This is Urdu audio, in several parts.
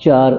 4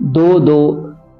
2-2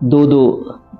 2-2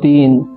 3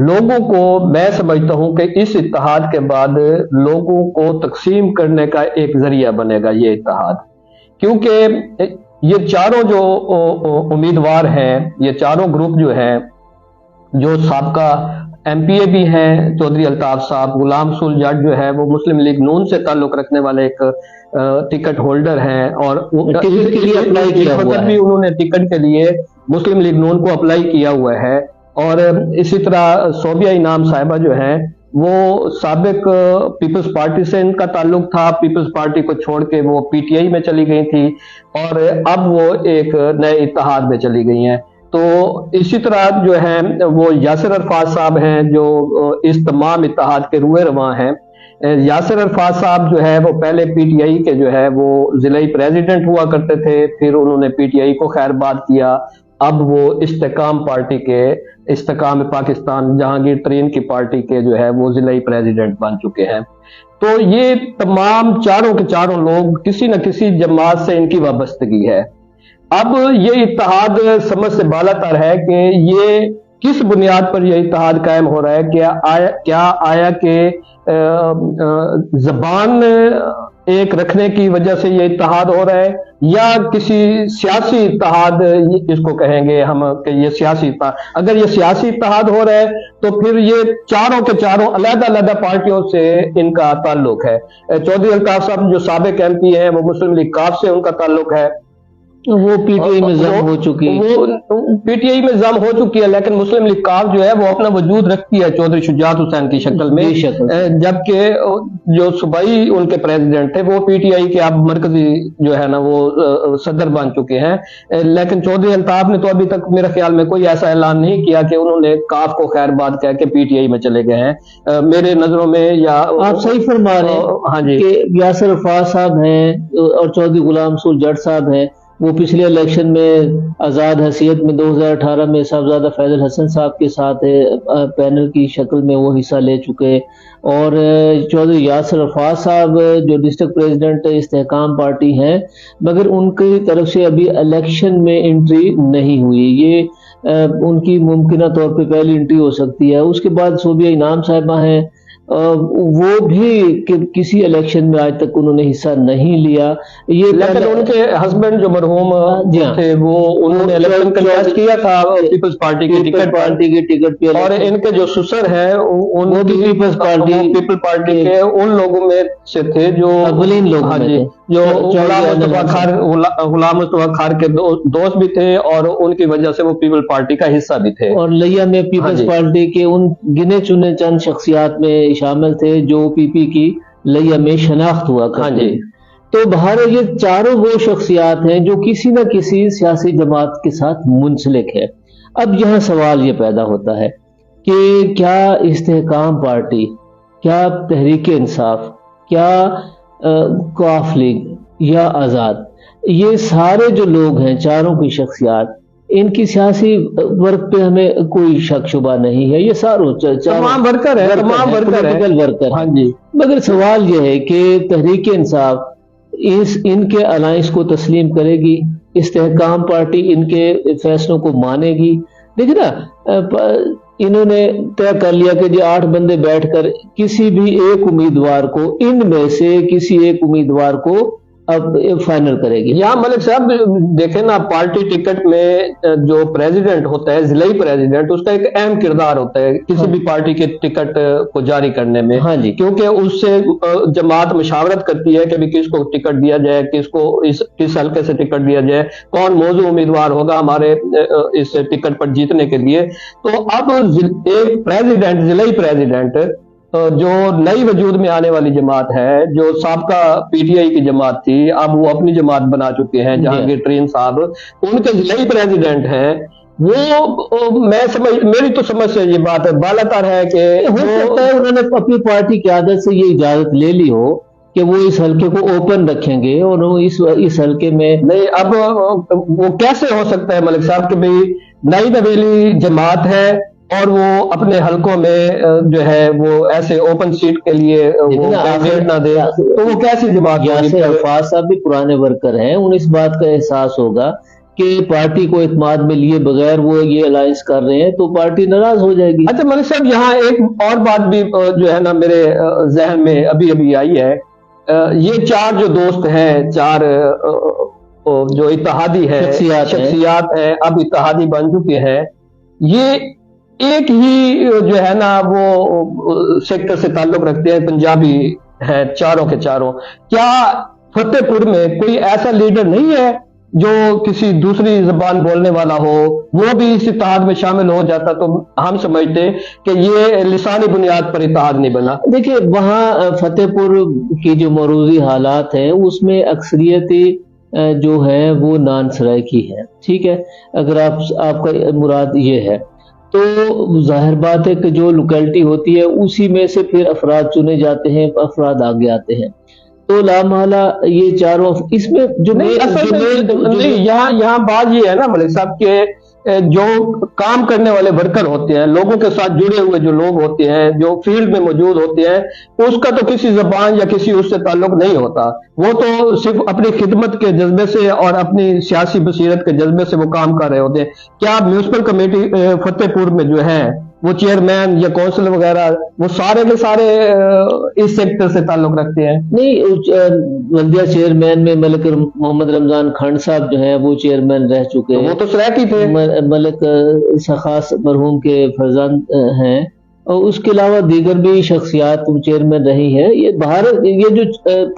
لوگوں کو میں سمجھتا ہوں کہ اس اتحاد کے بعد لوگوں کو تقسیم کرنے کا ایک ذریعہ بنے گا یہ اتحاد، کیونکہ یہ چاروں جو امیدوار ہیں، یہ چاروں گروپ جو ہیں، جو سابقہ ایم پی اے بھی ہیں، چودھری الطاف صاحب، غلام رسول جٹ جو ہے وہ مسلم لیگ نون سے تعلق رکھنے والے ایک ٹکٹ ہولڈر ہیں، اور ٹکٹ کے لیے اپلائی کیا ہوا ہے، بھی انہوں نے ٹکٹ کے لیے مسلم لیگ نون کو اپلائی کیا ہوا ہے۔ اور اسی طرح صوبیہ انعام صاحبہ جو ہیں وہ سابق پیپلز پارٹی سے ان کا تعلق تھا، پیپلز پارٹی کو چھوڑ کے وہ پی ٹی آئی میں چلی گئی تھی، اور اب وہ ایک نئے اتحاد میں چلی گئی ہیں۔ تو اسی طرح جو ہیں وہ یاسر عرفات صاحب ہیں جو اس تمام اتحاد کے روئے رواں ہیں۔ یاسر عرفات صاحب جو ہے وہ پہلے پی ٹی آئی کے جو ہے وہ ضلعی پریزیڈنٹ ہوا کرتے تھے، پھر انہوں نے پی ٹی آئی کو خیر باد کیا، اب وہ استحکام پارٹی کے، استحکام پاکستان جہانگیر ترین کی پارٹی کے جو ہے وہ ضلعی پریزیڈنٹ بن چکے ہیں۔ تو یہ تمام چاروں کے چاروں لوگ کسی نہ کسی جماعت سے ان کی وابستگی ہے۔ اب یہ اتحاد سمجھ سے بالا تر ہے کہ یہ کس بنیاد پر یہ اتحاد قائم ہو رہا ہے، کیا آیا کہ زبان ایک رکھنے کی وجہ سے یہ اتحاد ہو رہا ہے، یا کسی سیاسی اتحاد اس کو کہیں گے ہم کہ یہ سیاسی اتحاد؟ اگر یہ سیاسی اتحاد ہو رہا ہے تو پھر یہ چاروں کے چاروں علیحدہ علیحدہ پارٹیوں سے ان کا تعلق ہے۔ چودھری الطاف صاحب جو سابق ایم پی ہیں وہ مسلم لیگ کاف سے ان کا تعلق ہے، وہ پی ٹی آئی میں ضم ہو چکی ہے، وہ پی ٹی آئی میں ضم ہو چکی ہے، لیکن مسلم لیگ کاف جو ہے وہ اپنا وجود رکھتی ہے چودھری شجاعت حسین کی شکل میں، جبکہ جو صوبائی ان کے پریزیڈنٹ تھے وہ پی ٹی آئی کے اب مرکزی جو ہے نا وہ صدر بن چکے ہیں۔ لیکن چودھری الطاف نے تو ابھی تک میرے خیال میں کوئی ایسا اعلان نہیں کیا کہ انہوں نے کاف کو خیر باد کہہ کے پی ٹی آئی میں چلے گئے ہیں۔ میرے نظروں میں، یا آپ صحیح فرما رہے ہیں، ہاں جی، کہ یاسر عرفات صاحب ہیں اور چودھری غلام رسول جٹ صاحب ہیں، وہ پچھلے الیکشن میں آزاد حیثیت میں 2018 میں صاحبزادہ فیض الحسن صاحب کے ساتھ پینل کی شکل میں وہ حصہ لے چکے، اور چودھری یاسر عرفات صاحب جو ڈسٹرکٹ پریزیڈنٹ استحکام پارٹی ہیں، مگر ان کی طرف سے ابھی الیکشن میں انٹری نہیں ہوئی، یہ ان کی ممکنہ طور پہ پہلی انٹری ہو سکتی ہے۔ اس کے بعد صوبیہ انعام صاحبہ ہیں، وہ بھی کسی الیکشن میں آج تک انہوں نے حصہ نہیں لیا، یہ لیکن ان کے ہسبینڈ جو مرحوم تھے وہ انہوں نے الیکشن کنٹیسٹ کیا تھا پیپلز پارٹی کی ٹکٹ پہ، اور ان کے جو سسر ہیں وہ بھی پیپل پارٹی کے ان لوگوں میں سے تھے جو اولین لوگ ہیں، جو غلام مصطفیٰ خار کے دوست بھی تھے، اور ان کی وجہ سے وہ پیپل پارٹی کا حصہ بھی تھے، اور لیا میں پیپلز پارٹی کے ان گنے چنے چند شخصیات میں شامل تھے جو پی پی کی لیا میں شناخت ہوا کرتے۔ تو بہر یہ چاروں وہ شخصیات ہیں جو کسی نہ کسی سیاسی جماعت کے ساتھ منسلک ہے۔ اب یہاں سوال یہ پیدا ہوتا ہے کہ کیا استحکام پارٹی، کیا تحریک انصاف، کیا کاف لیگ یا آزاد، یہ سارے جو لوگ ہیں، چاروں کی شخصیات، ان کی سیاسی ورک پہ ہمیں کوئی شک شبہ نہیں ہے، یہ تمام ورکر ہیں، پولیٹیکل ورکر۔ ہاں جی، مگر سوال یہ ہے کہ تحریک انصاف ان کے الائنس کو تسلیم کرے گی، استحکام پارٹی ان کے فیصلوں کو مانے گی؟ دیکھیں نا، انہوں نے طے کر لیا کہ جی 8 بندے بیٹھ کر کسی بھی ایک امیدوار کو، ان میں سے کسی ایک امیدوار کو اب فائنل کرے گی۔ یہاں ملک صاحب دیکھیں نا، پارٹی ٹکٹ میں جو پریزیڈنٹ ہوتا ہے، ضلعی پریزیڈنٹ، اس کا ایک اہم کردار ہوتا ہے کسی بھی پارٹی کے ٹکٹ کو جاری کرنے میں، ہاں جی، کیونکہ اس سے جماعت مشاورت کرتی ہے کہ بھی کس کو ٹکٹ دیا جائے، کس کو کس حلقے سے ٹکٹ دیا جائے، کون موضوع امیدوار ہوگا ہمارے اس ٹکٹ پر جیتنے کے لیے۔ تو اب ایک پریزیڈنٹ، ضلعی پریزیڈنٹ جو نئی وجود میں آنے والی جماعت ہے، جو سابقہ پی ٹی آئی کی جماعت تھی، اب وہ اپنی جماعت بنا چکے ہیں، جہانگیر ترین صاحب ان کے ضلعی پریزیڈنٹ ہیں، وہ میری تو سمجھ سے یہ بات بالا تر ہے کہ ہو سکتا ہے انہوں نے اپنی پارٹی کی عادت سے یہ اجازت لے لی ہو کہ وہ اس حلقے کو اوپن رکھیں گے، اور اس حلقے میں نہیں۔ اب وہ کیسے ہو سکتا ہے ملک صاحب کہ بھئی نئی نویلی جماعت ہے اور وہ اپنے حلقوں میں جو ہے وہ ایسے اوپن سیٹ کے لیے وہ نہ دے، تو وہ کیسی جماعت؟ یاسر عرفات صاحب بھی پرانے ورکر ہیں، انہیں اس بات کا احساس ہوگا کہ پارٹی کو اعتماد میں لیے بغیر وہ یہ الائنس کر رہے ہیں تو پارٹی ناراض ہو جائے گی۔ اچھا ملک صاحب، یہاں ایک اور بات بھی جو ہے نا میرے ذہن میں ابھی ابھی آئی ہے، یہ چار جو دوست ہیں، چار جو اتحادی ہے شخصیات ہیں، اب اتحادی بن چکے ہیں، یہ ایک ہی جو ہے نا وہ سیکٹر سے تعلق رکھتے ہیں، پنجابی ہیں چاروں کے چاروں۔ کیا فتح پور میں کوئی ایسا لیڈر نہیں ہے جو کسی دوسری زبان بولنے والا ہو، وہ بھی اس اتحاد میں شامل ہو جاتا تو ہم سمجھتے کہ یہ لسانی بنیاد پر اتحاد نہیں بنا؟ دیکھیے، وہاں فتح پور کی جو موروثی حالات ہیں اس میں اکثریتی جو ہے وہ نان سرائکی ہے، ٹھیک ہے۔ اگر آپ کا مراد یہ ہے تو ظاہر بات ہے کہ جو لوکیلٹی ہوتی ہے اسی میں سے پھر افراد چنے جاتے ہیں، افراد آگے آتے ہیں، تو لامحالہ یہ چاروں اس میں جو یہاں بات یہ ہے نا ملک صاحب کہ جو کام کرنے والے ورکر ہوتے ہیں، لوگوں کے ساتھ جڑے ہوئے جو لوگ ہوتے ہیں، جو فیلڈ میں موجود ہوتے ہیں، اس کا تو کسی زبان یا کسی اس سے تعلق نہیں ہوتا، وہ تو صرف اپنی خدمت کے جذبے سے اور اپنی سیاسی بصیرت کے جذبے سے وہ کام کر رہے ہوتے ہیں۔ کیا میونسپل کمیٹی فتح پور میں جو ہے وہ چیئرمین یا کونسل وغیرہ وہ سارے کے سارے اس سیکٹر سے تعلق رکھتے ہیں؟ نہیں، بلدیہ چیئرمین میں ملک محمد رمضان کھنڈ صاحب جو ہیں وہ چیئرمین رہ چکے ہیں، وہ تو سرائکی تھے۔ ملک سخاص مرحوم کے فرزند ہیں، اور اس کے علاوہ دیگر بھی شخصیات چیئرمین رہی ہیں۔ یہ بھارت، یہ جو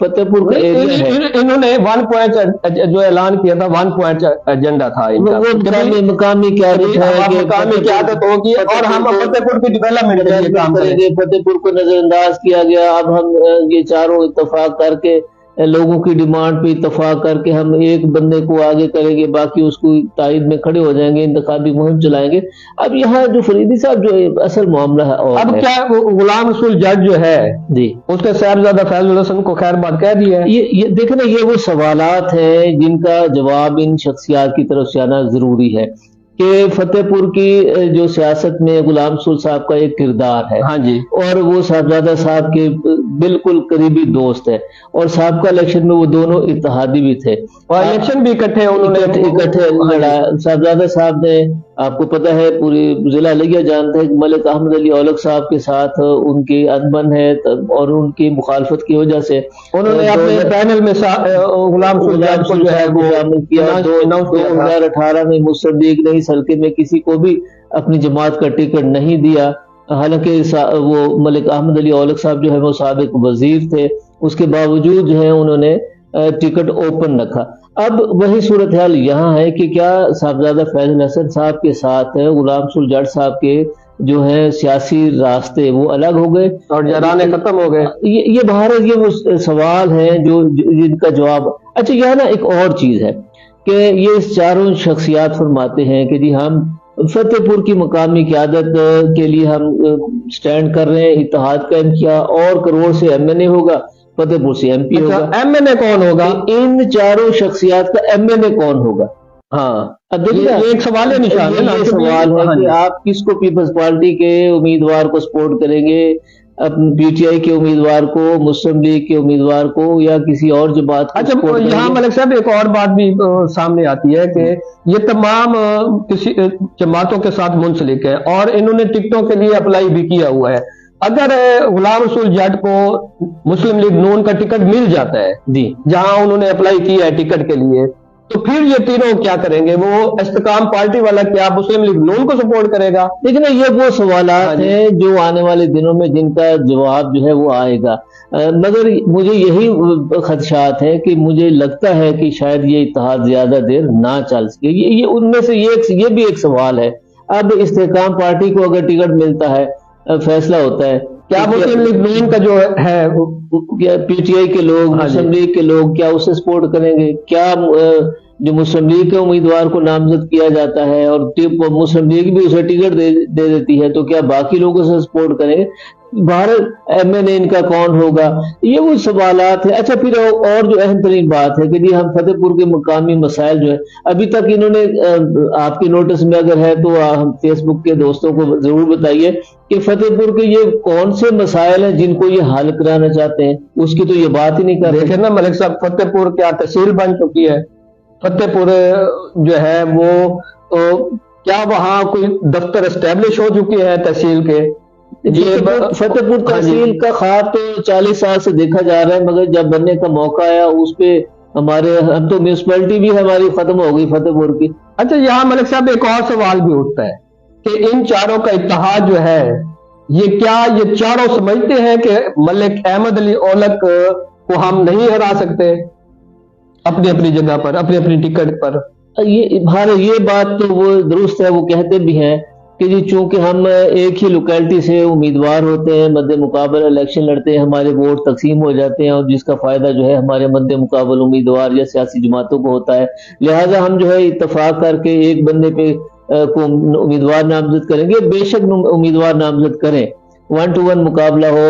فتح پور کا ایریا ہے، انہوں نے 1 پوائنٹ جو اعلان کیا تھا، 1 پوائنٹ ایجنڈا تھا، وہ مقامی قیادت ہوگی اور ہم فتح پور کی ڈیولپمنٹ کے لیے کام کریں گے۔ فتح پور کو نظر انداز کیا گیا، اب ہم یہ چاروں اتفاق کر کے لوگوں کی ڈیمانڈ پہ اتفاق کر کے ہم ایک بندے کو آگے کریں گے، باقی اس کو تائید میں کھڑے ہو جائیں گے، انتخابی مہم چلائیں گے۔ اب یہاں جو فریدی صاحب جو اصل معاملہ ہے، اور اب کیا غلام رسول جٹ جو ہے جی اس نے صاحبزادہ فیض الحسن کو خیر بات کہہ دی ہے؟ یہ دیکھیں نا، یہ وہ سوالات ہیں جن کا جواب ان شخصیات کی طرف سے آنا ضروری ہے کہ فتح پور کی جو سیاست میں غلام رسول صاحب کا ایک کردار ہے، ہاں جی، اور وہ صاحبزادہ صاحب کے بالکل قریبی دوست ہے، اور سابقہ الیکشن میں وہ دونوں اتحادی بھی تھے، اور الیکشن بھی اکٹھے انہوں نے اکٹھے لڑا۔ صاحبزادہ صاحب نے، آپ کو پتہ ہے، پوری ضلع لگیا جانتا ہے کہ ملک احمد علی اولک صاحب کے ساتھ ان کی انبن ہے، اور ان کی مخالفت کی وجہ سے انہوں نے اپنے پینل میں غلام رسول جٹ کو جو ہے وہ شامل کیا۔ 2018 میں مسلم لیگ نے اس حلقے میں کسی کو بھی اپنی جماعت کا ٹکٹ نہیں دیا، حالانکہ وہ ملک احمد علی اولک صاحب جو ہے وہ سابق وزیر تھے، اس کے باوجود جو ہے انہوں نے ٹکٹ اوپن رکھا۔ اب وہی صورتحال یہاں ہے کہ کیا صاحبزادہ فیض الحسن صاحب کے ساتھ غلام رسول جٹ صاحب کے جو ہے سیاسی راستے وہ الگ ہو گئے اور جرانے ختم ہو گئے؟ یہ بھارت، یہ وہ سوال ہیں جو جن کا جواب۔ اچھا، یہاں نا ایک اور چیز ہے کہ یہ چاروں شخصیات فرماتے ہیں کہ جی ہم فتح پور کی مقامی قیادت کے لیے ہم سٹینڈ کر رہے ہیں، اتحاد قائم کیا، اور کروڑ سے ایم این اے ہوگا، فتح پور سے ایم پی ہوگا۔ ایم این اے کون ہوگا؟ ان چاروں شخصیات کا ایم این اے کون ہوگا؟ ہاں، یہ ایک سوال ہے، نشان ہے، یہ سوال ہے کہ آپ کس کو پیپلز پارٹی کے امیدوار کو سپورٹ کریں گے، پی ٹی آئی کے امیدوار کو، مسلم لیگ کے امیدوار کو، یا کسی اور جماعت کو؟ اچھا، یہاں ملک صاحب ایک اور بات بھی سامنے آتی ہے کہ یہ تمام کسی جماعتوں کے ساتھ منسلک ہے اور انہوں نے ٹکٹوں کے لیے اپلائی بھی کیا ہوا ہے۔ اگر غلام رسول جٹ کو مسلم لیگ نون کا ٹکٹ مل جاتا ہے جی، جہاں انہوں نے اپلائی کیا ہے ٹکٹ کے لیے، تو پھر یہ تینوں کیا کریں گے؟ وہ استقام پارٹی والا کیا مسلم لیگ نون کو سپورٹ کرے گا؟ لیکن یہ وہ سوالات ہیں جو آنے والے دنوں میں جن کا جواب جو ہے وہ آئے گا، مگر مجھے یہی خدشات ہے کہ مجھے لگتا ہے کہ شاید یہ اتحاد زیادہ دیر نہ چل سکے۔ یہ ان میں سے یہ بھی ایک سوال ہے۔ اب استحکام پارٹی کو اگر ٹکٹ ملتا ہے، فیصلہ ہوتا ہے، کیا مسلم لیگ نون کا جو ہے پی ٹی آئی کے لوگ، مسلم لیگ کے لوگ کیا اسے سپورٹ کریں گے؟ کیا جو مسلم لیگ کے امیدوار کو نامزد کیا جاتا ہے اور مسلم لیگ بھی اسے ٹکٹ دے دیتی ہے، تو کیا باقی لوگ اسے سپورٹ کریں گے؟ بھارت ایم این اے ان کا کون ہوگا؟ یہ وہ سوالات ہیں۔ اچھا، پھر اور جو اہم ترین بات ہے کہ جی ہم فتح پور کے مقامی مسائل جو ہے، ابھی تک انہوں نے، آپ کے نوٹس میں اگر ہے تو ہم فیس بک کے دوستوں کو ضرور بتائیے کہ فتح پور کے یہ کون سے مسائل ہیں جن کو یہ حل کرانا چاہتے ہیں، اس کی تو یہ بات ہی نہیں کر رہے۔ دیکھیں نا ملک صاحب، فتح پور کیا تحصیل بن چکی ہے، فتح پور جو ہے وہ کیا وہاں کوئی دفتر اسٹیبلش ہو چکے ہیں تحصیل کے؟ فتح پور تحصیل کا خواب تو 40 سال سے دیکھا جا رہا ہے، مگر جب بننے کا موقع آیا اس پہ ہم تو میونسپلٹی بھی ہماری ختم ہو گئی فتح پور کی۔ اچھا، یہاں ملک صاحب ایک اور سوال بھی اٹھتا ہے کہ ان چاروں کا اتحاد جو ہے یہ چاروں سمجھتے ہیں کہ ملک احمد علی اولک کو ہم نہیں ہرا سکتے اپنی اپنی جگہ پر، اپنی اپنی ٹکٹ پر؟ یہ بات تو وہ درست ہے، وہ کہتے بھی ہیں کہ جی چونکہ ہم ایک ہی لوکیلٹی سے امیدوار ہوتے ہیں، مد مقابل الیکشن لڑتے ہیں، ہمارے ووٹ تقسیم ہو جاتے ہیں اور جس کا فائدہ جو ہے ہمارے مد مقابل امیدوار یا سیاسی جماعتوں کو ہوتا ہے، لہٰذا ہم جو ہے اتفاق کر کے ایک بندے پہ کو امیدوار نامزد کریں گے، بے شک امیدوار نامزد کریں، 1 to 1 مقابلہ ہو،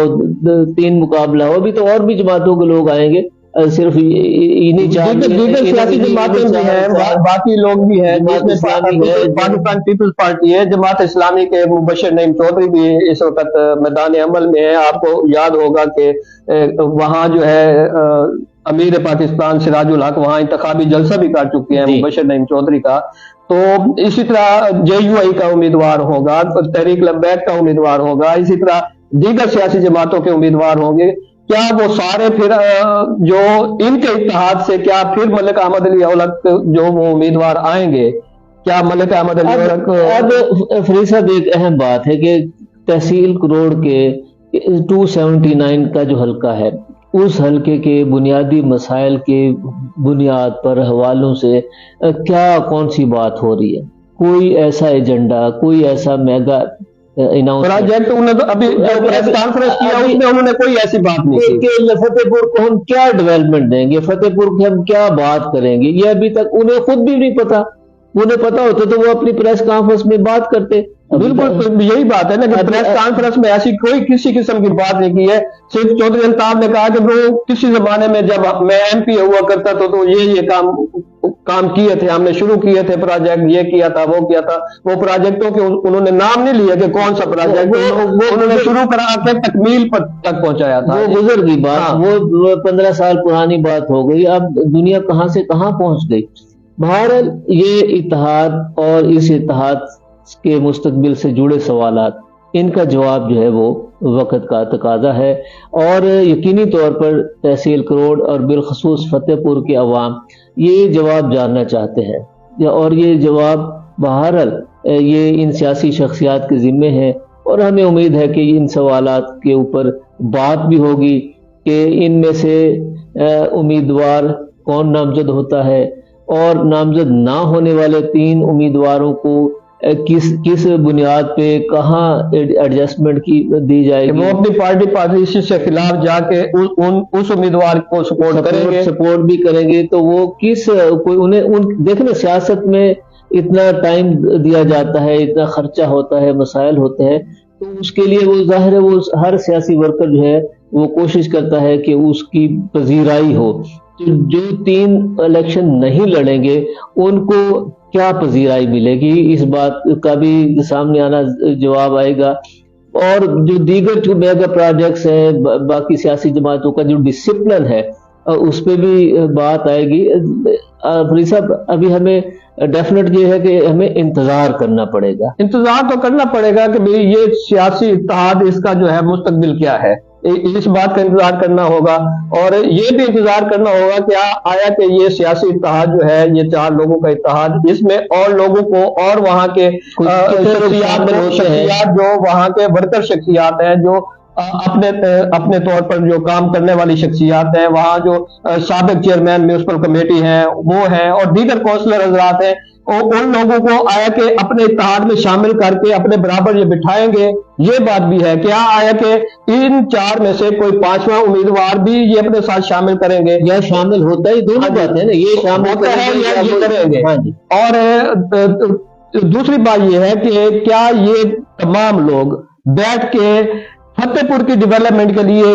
3 مقابلہ ہو، بھی تو اور بھی جماعتوں کے لوگ آئیں گے، صرف دیگر سیاسی جماعتیں بھی ہیں، باقی لوگ بھی ہیں، پاکستان پیپلز پارٹی ہے، جماعت اسلامی کے مبشر نعیم چودھری بھی اس وقت میدان عمل میں ہے۔ آپ کو یاد ہوگا کہ وہاں جو ہے امیر پاکستان سراج الحق وہاں انتخابی جلسہ بھی کر چکے ہیں مبشر نعیم چودھری کا۔ تو اسی طرح JUI کا امیدوار ہوگا، تحریک لبیک کا امیدوار ہوگا، اسی طرح دیگر سیاسی جماعتوں کے امیدوار ہوں گے۔ کیا وہ سارے پھر جو ان کے اتحاد سے کیا پھر ملک احمد علی اولک جو وہ امیدوار آئیں گے، کیا ملک احمد علی اولک؟ اب فرید صاحب ایک اہم بات ہے کہ تحصیل کروڑ کے 279 کا جو حلقہ ہے، اس حلقے کے بنیادی مسائل کے بنیاد پر حوالوں سے کیا کون سی بات ہو رہی ہے؟ کوئی ایسا ایجنڈا، کوئی ایسا میگا پروجیکٹ ابھی پریس کانفرنس کیا اس میں انہوں نے کوئی ایسی بات نہیں کہ فتح پور کو ہم کیا ڈیولپمنٹ دیں گے، فتح پور کی ہم کیا بات کریں گے، یہ ابھی تک انہیں خود بھی نہیں پتا۔ انہیں پتا ہوتا تو وہ اپنی پریس کانفرنس میں بات کرتے۔ بالکل یہی بات ہے نا کہ پریس کانفرنس میں ایسی کوئی کسی قسم کی بات نہیں کی ہے، صرف چودھری الطاف نے کہا کہ وہ کسی زمانے میں جب میں MP ہوا کرتا تو یہ کام کیے تھے، ہم نے شروع کیے تھے پروجیکٹ، یہ کیا تھا، وہ کیا تھا۔ وہ پروجیکٹوں کے انہوں نے نام نہیں لیا کہ کون سا پروجیکٹ انہوں نے شروع کرا کے تکمیل پر تک پہنچایا تھا۔ وہ گزر گئی بات، وہ 15 سال پرانی بات ہو گئی، اب دنیا کہاں سے کہاں پہنچ گئی۔ بہرحال یہ اتحاد اور اس اتحاد کے مستقبل سے جڑے سوالات، ان کا جواب جو ہے وہ وقت کا تقاضا ہے، اور یقینی طور پر تحصیل کروڑ اور بالخصوص فتح پور کے عوام یہ جواب جاننا چاہتے ہیں، اور یہ جواب بہرحال یہ ان سیاسی شخصیات کے ذمے ہے، اور ہمیں امید ہے کہ ان سوالات کے اوپر بات بھی ہوگی کہ ان میں سے امیدوار کون نامزد ہوتا ہے، اور نامزد نہ ہونے والے 3 امیدواروں کو کس بنیاد پہ کہاں ایڈجسٹمنٹ کی دی جائے گی۔ وہ اپنی پارٹی پالیسی سے خلاف جا کے اس امیدوار کو سپورٹ بھی کریں گے، تو وہ دیکھیں سیاست میں اتنا ٹائم دیا جاتا ہے، اتنا خرچہ ہوتا ہے، مسائل ہوتے ہیں، تو اس کے لیے وہ ظاہر ہے وہ ہر سیاسی ورکر جو ہے وہ کوشش کرتا ہے کہ اس کی پذیرائی ہو۔ جو 3 الیکشن نہیں لڑیں گے ان کو کیا پذیرائی ملے گی، اس بات کا بھی سامنے آنا جواب آئے گا، اور جو دیگر جو میگا پروجیکٹس ہیں باقی سیاسی جماعتوں کا جو ڈسپلن ہے اس پہ بھی بات آئے گی۔ فرید صاحب ابھی ہمیں ڈیفینیٹ یہ ہے کہ ہمیں انتظار کرنا پڑے گا، انتظار تو کرنا پڑے گا کہ بھئی یہ سیاسی اتحاد اس کا جو ہے مستقبل کیا ہے، اس بات کا انتظار کرنا ہوگا، اور یہ بھی انتظار کرنا ہوگا کہ آیا کہ یہ سیاسی اتحاد جو ہے، یہ 4 لوگوں کا اتحاد، اس میں اور لوگوں کو اور وہاں کے شخصیات جو وہاں کے ورکر شخصیات ہیں، جو اپنے طور پر جو کام کرنے والی شخصیات ہیں، وہاں جو سابق چیئرمین میونسپل کمیٹی ہیں وہ ہیں، اور دیگر کونسلر حضرات ہیں، ان لوگوں کو آیا کہ اپنے اتحاد میں شامل کر کے اپنے برابر یہ بٹھائیں گے۔ یہ بات بھی ہے کیا آیا کہ ان 4 میں سے کوئی 5واں امیدوار بھی یہ اپنے ساتھ شامل کریں گے، یا شامل ہوتا ہی دونوں باتیں نا، یہ شامل ہوتا ہے یا یہ کریں گے۔ اور دوسری بات یہ ہے کہ کیا یہ تمام لوگ بیٹھ کے فتح پور کی ڈیولپمنٹ کے لیے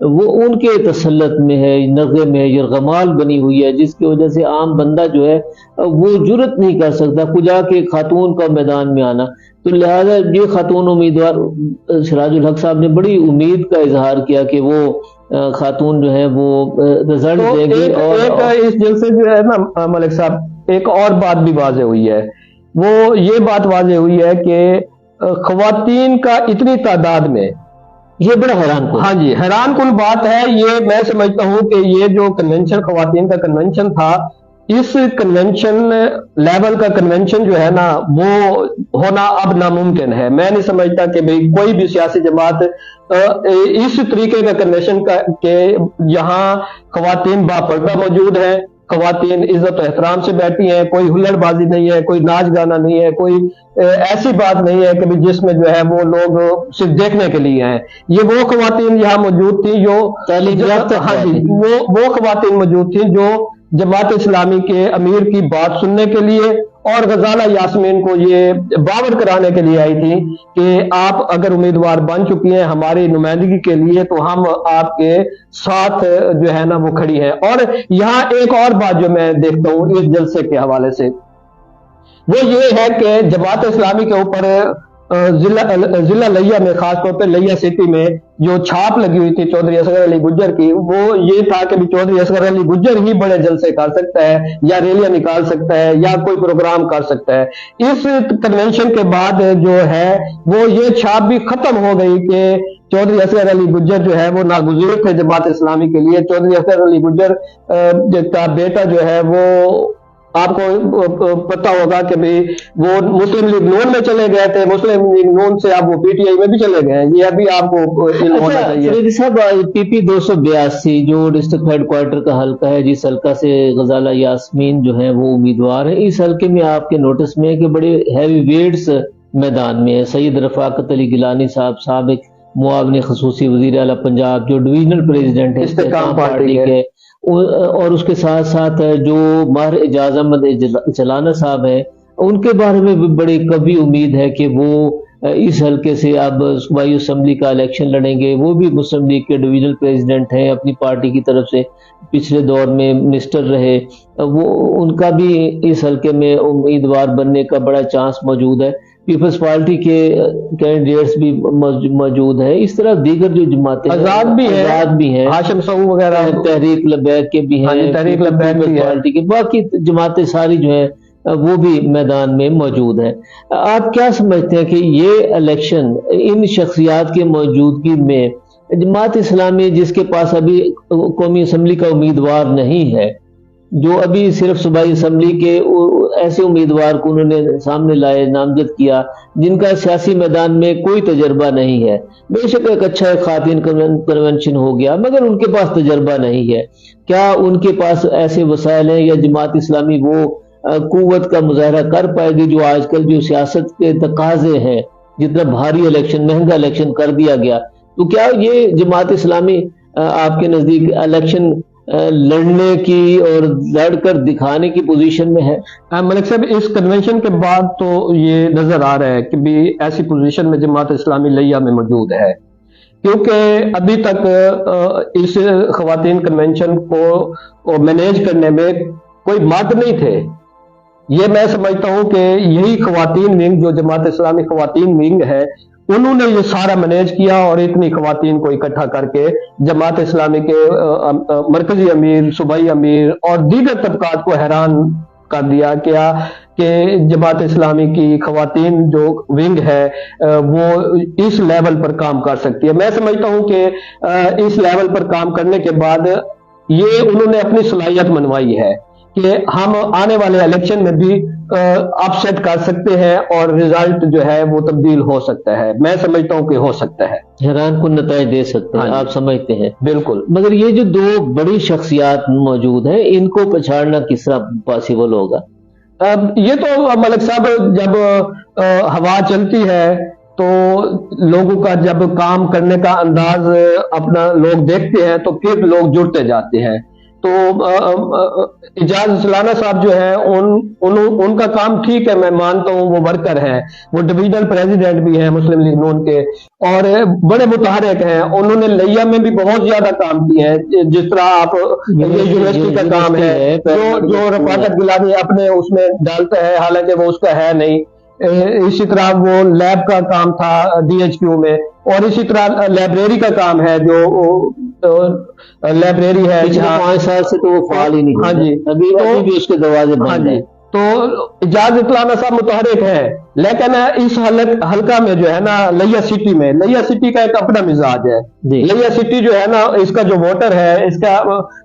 وہ ان کے تسلط میں ہے، نغے میں یرغمال بنی ہوئی ہے، جس کی وجہ سے عام بندہ جو ہے وہ جرت نہیں کر سکتا کجا کے خاتون کا میدان میں آنا۔ تو لہٰذا یہ خاتون امیدوار سراج الحق صاحب نے بڑی امید کا اظہار کیا کہ وہ خاتون جو ہے وہ رزلٹ دے گی۔ اور اس جلسے جو ہے نا ملک صاحب، ایک اور بات بھی واضح ہوئی ہے، وہ یہ بات واضح ہوئی ہے کہ خواتین کا اتنی تعداد میں، یہ بڑا حیران کن، ہاں جی حیران کن بات ہے یہ۔ میں سمجھتا ہوں کہ یہ جو کنونشن، خواتین کا کنونشن تھا، اس کنونشن لیول کا کنونشن جو ہے نا وہ ہونا اب ناممکن ہے۔ میں نہیں سمجھتا کہ بھئی کوئی بھی سیاسی جماعت اس طریقے کا کنونشن کہ یہاں خواتین باپردہ موجود ہیں، خواتین عزت و احترام سے بیٹھی ہیں، کوئی ہلڑ بازی نہیں ہے، کوئی ناچ گانا نہیں ہے، کوئی ایسی بات نہیں ہے کہ جس میں جو ہے وہ لوگ صرف دیکھنے کے لیے ہیں۔ یہ وہ خواتین یہاں موجود تھیں جو تعلیم یافتہ، ہاں جی وہ خواتین موجود تھیں جو جماعت اسلامی کے امیر کی بات سننے کے لیے اور غزالہ یاسمین کو یہ باور کرانے کے لیے آئی تھی کہ آپ اگر امیدوار بن چکی ہیں ہماری نمائندگی کے لیے تو ہم آپ کے ساتھ جو ہے نا وہ کھڑی ہیں۔ اور یہاں ایک اور بات جو میں دیکھتا ہوں اس جلسے کے حوالے سے، وہ یہ ہے کہ جماعت اسلامی کے اوپر ضلع لیا میں، خاص طور پہ لیا سٹی میں جو چھاپ لگی ہوئی تھی چودھری اصغر علی گجر کی، وہ یہ تھا کہ چودھری اصغر علی گجر ہی بڑے جلسے کر سکتا ہے یا ریلیاں نکال سکتا ہے یا کوئی پروگرام کر سکتا ہے۔ اس کنونشن کے بعد جو ہے وہ یہ چھاپ بھی ختم ہو گئی کہ چودھری اصغر علی گجر جو ہے وہ ناگزیر تھے جماعت اسلامی کے لیے۔ چودھری اصغر علی گجر کا بیٹا جو ہے وہ آپ کو پتا ہوگا کہ وہ مسلم لیگ نون میں چلے گئے تھے، مسلم لیگ نون سے اب وہ پی ٹی آئی میں بھی چلے گئے ہیں، یہ ابھی آپ کو علم ہونا چاہیے۔ صاحب پی پی 282 جو ڈسٹرکٹ ہیڈ کوارٹر کا حلقہ ہے، جس حلقہ سے غزالہ یاسمین جو ہیں وہ امیدوار ہیں، اس حلقے میں آپ کے نوٹس میں ہے کہ بڑے ہیوی ویٹس میدان میں ہے۔ سید رفاقت علی گیلانی صاحب، سابق معاون خصوصی وزیر اعلیٰ پنجاب، جو ڈویژنل پریزیڈنٹ ہے استحکام پارٹی کے، اور اس کے ساتھ ساتھ جو ماہر اعجاز احمد چلانہ صاحب ہیں، ان کے بارے میں بھی بڑی کبھی امید ہے کہ وہ اس حلقے سے اب صوبائی اسمبلی کا الیکشن لڑیں گے۔ وہ بھی مسلم لیگ کے ڈویژنل پریزیڈنٹ ہیں، اپنی پارٹی کی طرف سے پچھلے دور میں منسٹر رہے، وہ ان کا بھی اس حلقے میں امیدوار بننے کا بڑا چانس موجود ہے۔ پیپلز پارٹی کے کینڈیڈیٹس بھی موجود ہیں، اس طرح دیگر جو جماعتیں آزاد بھی ہیں، ہاشم سعود وغیرہ، تحریک لبیک کے بھی ہیں، تحریک لبیک پارٹی کے، باقی جماعتیں ساری جو ہیں وہ بھی میدان میں موجود ہیں۔ آپ کیا سمجھتے ہیں کہ یہ الیکشن ان شخصیات کی موجودگی میں جماعت اسلامی جس کے پاس ابھی قومی اسمبلی کا امیدوار نہیں ہے، جو ابھی صرف صوبائی اسمبلی کے ایسے امیدوار کو انہوں نے سامنے لائے، نامزد کیا، جن کا سیاسی میدان میں کوئی تجربہ نہیں ہے، بے شک ایک اچھا خواتین کنونشن ہو گیا مگر ان کے پاس تجربہ نہیں ہے، کیا ان کے پاس ایسے وسائل ہیں یا جماعت اسلامی وہ قوت کا مظاہرہ کر پائے گی جو آج کل جو سیاست کے تقاضے ہیں، جتنا بھاری الیکشن، مہنگا الیکشن کر دیا گیا، تو کیا یہ جماعت اسلامی آپ کے نزدیک الیکشن لڑنے کی اور لڑ کر دکھانے کی پوزیشن میں ہے؟ ملک صاحب اس کنونشن کے بعد تو یہ نظر آ رہا ہے کہ بھی ایسی پوزیشن میں جماعت اسلامی لیا میں موجود ہے، کیونکہ ابھی تک اس خواتین کنونشن کو مینیج کرنے میں کوئی مرد نہیں تھے۔ یہ میں سمجھتا ہوں کہ یہی خواتین ونگ جو جماعت اسلامی خواتین ونگ ہے، انہوں نے یہ سارا مینیج کیا اور اتنی خواتین کو اکٹھا کر کے جماعت اسلامی کے مرکزی امیر، صوبائی امیر اور دیگر طبقات کو حیران کر دیا کیا کہ جماعت اسلامی کی خواتین جو ونگ ہے وہ اس لیول پر کام کر سکتی ہے۔ میں سمجھتا ہوں کہ اس لیول پر کام کرنے کے بعد یہ انہوں نے اپنی صلاحیت منوائی ہے کہ ہم آنے والے الیکشن میں بھی اپ سیٹ کر سکتے ہیں اور ریزلٹ جو ہے وہ تبدیل ہو سکتا ہے۔ میں سمجھتا ہوں کہ ہو سکتا ہے، حیران کن نتائج دے سکتے ہیں، آپ سمجھتے ہیں؟ بالکل۔ مگر یہ جو دو بڑی شخصیات موجود ہیں، ان کو پچھاڑنا کس طرح پاسبل ہوگا؟ یہ تو ملک صاحب جب ہوا چلتی ہے تو لوگوں کا جب کام کرنے کا انداز اپنا لوگ دیکھتے ہیں تو پھر لوگ جڑتے جاتے ہیں۔ تو اعجاز اسلانہ صاحب جو ہے ان کا کام ٹھیک ہے، میں مانتا ہوں، وہ ورکر ہیں، وہ ڈویژنل پریزیڈنٹ بھی ہیں مسلم لیگ نون کے، اور بڑے متحرک ہیں، انہوں نے لیا میں بھی بہت زیادہ کام کیے ہیں، جس طرح آپ یونیورسٹی کا کام ہے جو رفاقت گیلانی اپنے اس میں ڈالتا ہے، حالانکہ وہ اس کا ہے نہیں، اسی طرح وہ لیب کا کام تھا ڈی ایچ کیو میں، اور اسی طرح لائبریری کا کام ہے، جو لائبریری ہے پچھلے 5 سال سے تو وہ فعال ہی نہیں، ہاں جی، ابھی بھی اس کے دروازے بند ہیں۔ تو اعجاز اسلانہ صاحب متحرک ہے، لیکن اس حلقہ میں جو ہے نا لیا سٹی میں، لیا سٹی کا ایک اپنا مزاج ہے، لیا سٹی جو ہے نا اس کا جو ووٹر ہے، اس کا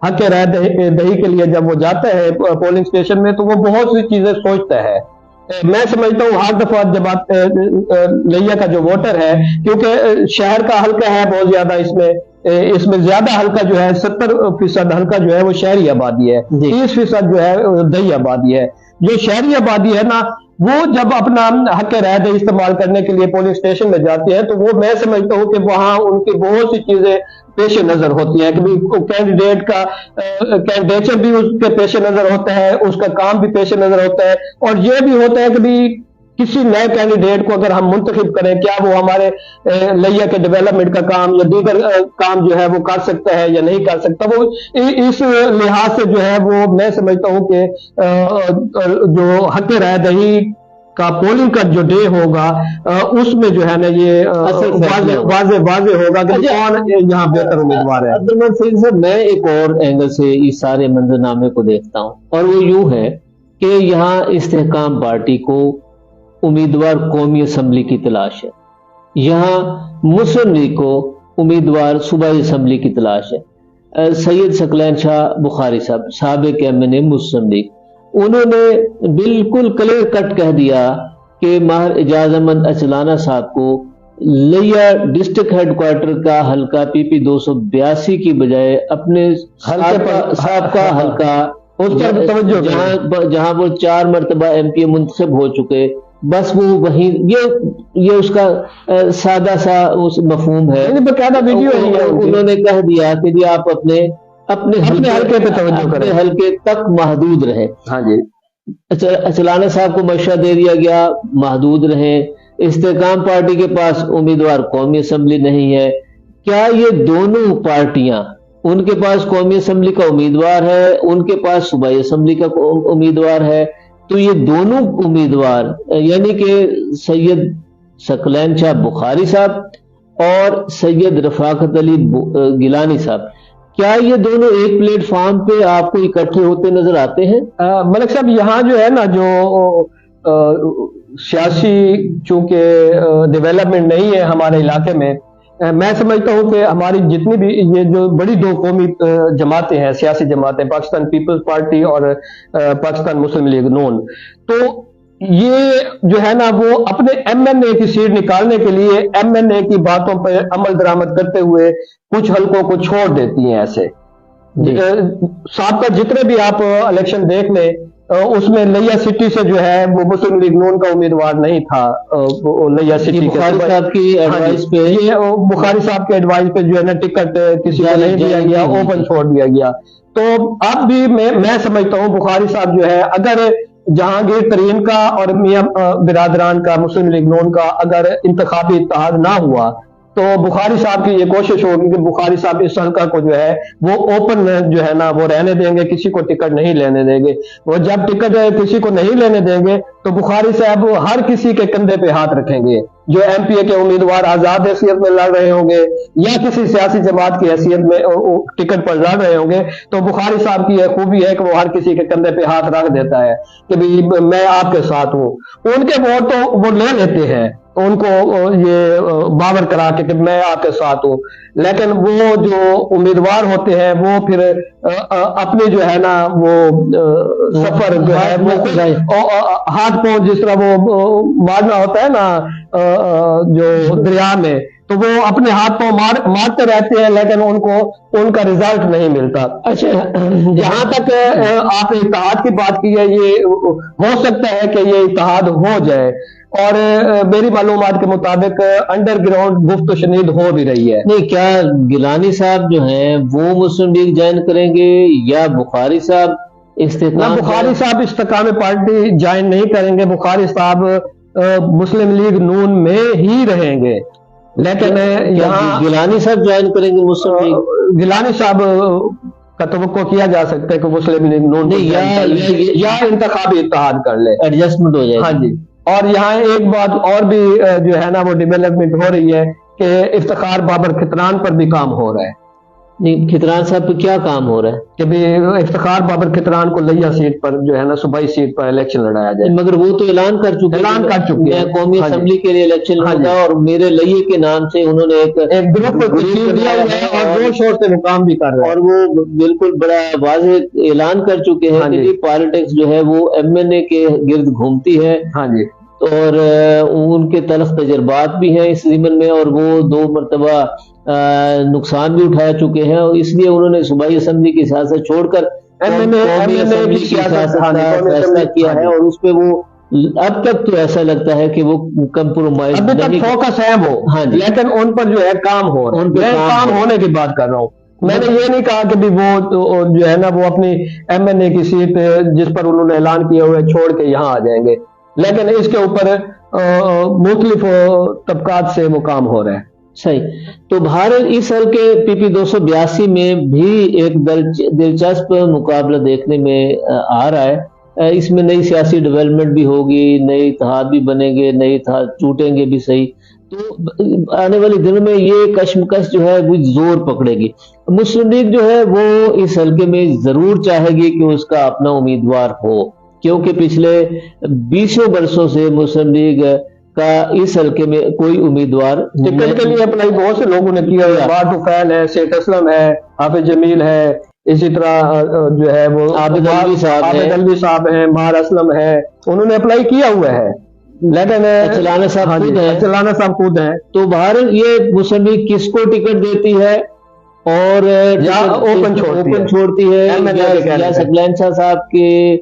حق رائے دہی کے لیے جب وہ جاتا ہے پولنگ اسٹیشن میں تو وہ بہت سی چیزیں سوچتا ہے۔ میں سمجھتا ہوں ہر دفعہ جب آپ لیا کا جو ووٹر ہے، کیونکہ شہر کا حلقہ ہے بہت زیادہ، اس میں زیادہ حلقہ جو ہے 70% حلقہ جو ہے وہ شہری آبادی ہے، 30% جو ہے دیہی آبادی ہے۔ جو شہری آبادی ہے نا، وہ جب اپنا حق رائے دہی استعمال کرنے کے لیے پولنگ اسٹیشن میں جاتے ہیں تو وہ میں سمجھتا ہوں کہ وہاں ان کی بہت سی چیزیں پیش نظر ہوتی ہیں، کہ کینڈیڈیٹ کا کینڈیڈیچر بھی اس کے پیش نظر ہوتا ہے، اس کا کام بھی پیش نظر ہوتا ہے، اور یہ بھی ہوتا ہے کہ بھی کسی نئے کینڈیڈیٹ کو اگر ہم منتخب کریں، کیا وہ ہمارے لیا کے ڈیولپمنٹ کا کام یا دیگر کام جو ہے وہ کر سکتا ہے یا نہیں کر سکتا۔ وہ اس لحاظ سے جو ہے وہ میں سمجھتا ہوں کہ جو حق رائے دہی کا پولنگ کا جو ڈے ہوگا اس میں جو ہے نا یہ واضح ہوگا کہ کون یہاں بہتر امیدوار ہے۔ عبدالرحمن فیض صاحب، میں ایک اور اینگل سے اس سارے منظرنامے کو دیکھتا ہوں، اور وہ یوں ہے کہ یہاں استحکام پارٹی کو امیدوار قومی اسمبلی کی تلاش ہے، یہاں مسلم لیگ کو امیدوار صوبائی اسمبلی کی تلاش ہے۔ سید ثقلین شاہ بخاری صاحب، سابق MNA مسلم لیگ، انہوں نے بالکل کلیئر کٹ کہہ دیا کہ ماہر اعجاز احمد اچلانہ صاحب کو لیا ڈسٹرکٹ ہیڈ کوارٹر کا حلقہ PP 282 کی بجائے اپنے سابقہ حلقہ جہاں وہ 4 مرتبہ MP منتخب ہو چکے، بس وہ وہیں یہ اس کا سادہ سا اس مفہوم ہے، انہوں نے کہہ دیا کہ جی آپ اپنے حلقے پہ توجہ کریں، حلقے تک محدود رہیں۔ ہاں جی، اچلانہ صاحب کو مشورہ دے دیا گیا محدود رہیں، استحکام پارٹی کے پاس امیدوار قومی اسمبلی نہیں ہے۔ کیا یہ دونوں پارٹیاں، ان کے پاس قومی اسمبلی کا امیدوار ہے، ان کے پاس صوبائی اسمبلی کا امیدوار ہے، تو یہ دونوں امیدوار یعنی کہ سید ثقلین شاہ بخاری صاحب اور سید رفاقت علی گیلانی صاحب، کیا یہ دونوں ایک پلیٹ فارم پہ آپ کو اکٹھے ہوتے نظر آتے ہیں؟ ملک صاحب، یہاں جو ہے نا جو سیاسی چونکہ ڈیولپمنٹ نہیں ہے ہمارے علاقے میں، میں سمجھتا ہوں کہ ہماری جتنی بھی یہ جو بڑی 2 قومی جماعتیں ہیں، سیاسی جماعتیں، پاکستان پیپلز پارٹی اور پاکستان مسلم لیگ نون، تو یہ جو ہے نا وہ اپنے MNA کی سیٹ نکالنے کے لیے MNA کی باتوں پہ عمل درآمد کرتے ہوئے کچھ حلقوں کو چھوڑ دیتی ہیں۔ ایسے سابقہ جتنے بھی آپ الیکشن دیکھ لیں، اس میں لیا سٹی سے جو ہے وہ مسلم لیگ نون کا امیدوار نہیں تھا، لیا سٹی بخاری صاحب کی ایڈوائس پہ، بخاری صاحب کے ایڈوائس پہ جو ہے نا ٹکٹ کسی کو نہیں دیا گیا، اوپن چھوڑ دیا گیا۔ تو اب بھی میں سمجھتا ہوں بخاری صاحب جو ہے، اگر جہانگیر ترین کا اور میاں برادران کا مسلم لیگ نون کا اگر انتخابی اتحاد نہ ہوا تو بخاری صاحب کی یہ کوشش ہوگی کہ بخاری صاحب اس حلقہ کو جو ہے وہ اوپن جو ہے نا وہ رہنے دیں گے، کسی کو ٹکٹ نہیں لینے دیں گے۔ وہ جب ٹکٹ کسی کو نہیں لینے دیں گے تو بخاری صاحب ہر کسی کے کندھے پہ ہاتھ رکھیں گے، جو MPA کے امیدوار آزاد حیثیت میں لڑ رہے ہوں گے یا کسی سیاسی جماعت کی حیثیت میں ٹکٹ پر لڑ رہے ہوں گے، تو بخاری صاحب کی یہ خوبی ہے کہ وہ ہر کسی کے کندھے پہ ہاتھ رکھ دیتا ہے کہ میں آپ کے ساتھ ہوں۔ ان کے ووٹ تو وہ لے لیتے ہیں، ان کو یہ باور کرا کہ میں آپ کے ساتھ ہوں، لیکن وہ جو امیدوار ہوتے ہیں وہ پھر اپنے جو ہے نا وہ سفر جو ہے وہ ہاتھ پاؤں جس طرح وہ مارنا ہوتا ہے نا جو دریا میں، تو وہ اپنے ہاتھ پاؤں مارتے رہتے ہیں، لیکن ان کا رزلٹ نہیں ملتا۔ اچھا، جہاں تک آپ نے اتحاد کی بات کی ہے، یہ ہو سکتا ہے کہ یہ اتحاد ہو جائے، اور میری معلومات کے مطابق انڈر گراؤنڈ گفت و شنید ہو بھی رہی ہے. نہیں، کیا گیلانی صاحب جو ہیں وہ مسلم لیگ جوائن کریں گے یا بخاری صاحب نہ استحکام بخاری صاحب استحکام پارٹی جوائن نہیں کریں گے، بخاری صاحب مسلم لیگ نون میں ہی رہیں گے. لیکن یہاں گیلانی صاحب جوائن کریں گے مسلم لیگ؟ گیلانی صاحب کا توقع کیا جا سکتا ہے کہ مسلم لیگ نون یا انتخابی اتحاد کر لے، ایڈجسٹمنٹ ہو جائے. ہاں جی. اور یہاں ایک بات اور بھی جو ہے نا وہ ڈیولپمنٹ ہو رہی ہے کہ افتخار بابر کھتران پر بھی کام ہو رہا ہے. نہیں، کھتران صاحب پہ کیا کام ہو رہا ہے؟ کہ بھی افتخار بابر کھتران کو لیا سیٹ پر جو ہے نا صوبائی سیٹ پر الیکشن لڑایا جائے. مگر وہ تو اعلان کر چکے ہیں قومی اسمبلی کے لیے الیکشن لڑا اور میرے لئیے کے نام سے انہوں نے ایک گروپ تشکیل دیا ہے اور زور شور سے مقام بھی کر رہے ہیں. اور وہ بالکل بڑا واضح اعلان کر چکے ہیں کہ جی پالیٹکس جو ہے وہ ایم این اے کے گرد گھومتی ہے. ہاں جی. اور ان کے تلخ تجربات بھی ہیں اس ضمن میں، اور وہ 2 مرتبہ نقصان بھی اٹھا چکے ہیں، اور اس لیے انہوں نے صوبائی اسمبلی کی سیاست چھوڑ کر قومی اسمبلی کی سیاست کا فیصلہ کیا ہے. اور اس پہ وہ اب تک تو ایسا لگتا ہے کہ وہ کمپرومائز ابھی تک فوکس ہے وہ. ہاں جی. لیکن ان پر جو ہے کام ہو رہا ہے. میں کام ہونے کی بات کر رہا ہوں. میں نے یہ نہیں کہا کہ بھی وہ جو ہے نا وہ اپنی ایم این اے کی سیٹ جس پر انہوں نے اعلان کیا ہوا ہے چھوڑ کے یہاں آ جائیں گے، لیکن اس کے اوپر مختلف طبقات سے وہ کام ہو رہا ہے. صحیح. تو بہرحال اس سال کے پی پی 282 میں بھی ایک دلچسپ مقابلہ دیکھنے میں آ رہا ہے. اس میں نئی سیاسی ڈیولپمنٹ بھی ہوگی، نئے اتحاد بھی بنیں گے، نئے اتحاد ٹوٹیں گے بھی صحیح. تو آنے والے دنوں میں یہ کشمکش جو ہے وہ زور پکڑے گی. مسلم لیگ جو ہے وہ اس حلقے میں ضرور چاہے گی کہ اس کا اپنا امیدوار ہو، کیونکہ پچھلے 20 برسوں سے مسلم لیگ کا اس حلقے میں کوئی امیدوار ٹکٹ کے لیے اپلائی بہت سے لوگوں نے کیا ہے. بات طفیل ہے، سیٹ اسلم ہے، حافظ جمیل ہے، اسی طرح جو ہے وہ عابد علوی صاحب ہیں، مہار اسلم ہے، انہوں نے اپلائی کیا ہوا ہے. لیکن چلانا صاحب خود ہیں. تو باہر یہ مسلم لیگ کس کو ٹکٹ دیتی ہے اور اوپن چھوڑتی ہے، یا سکلین شاہ صاحب کے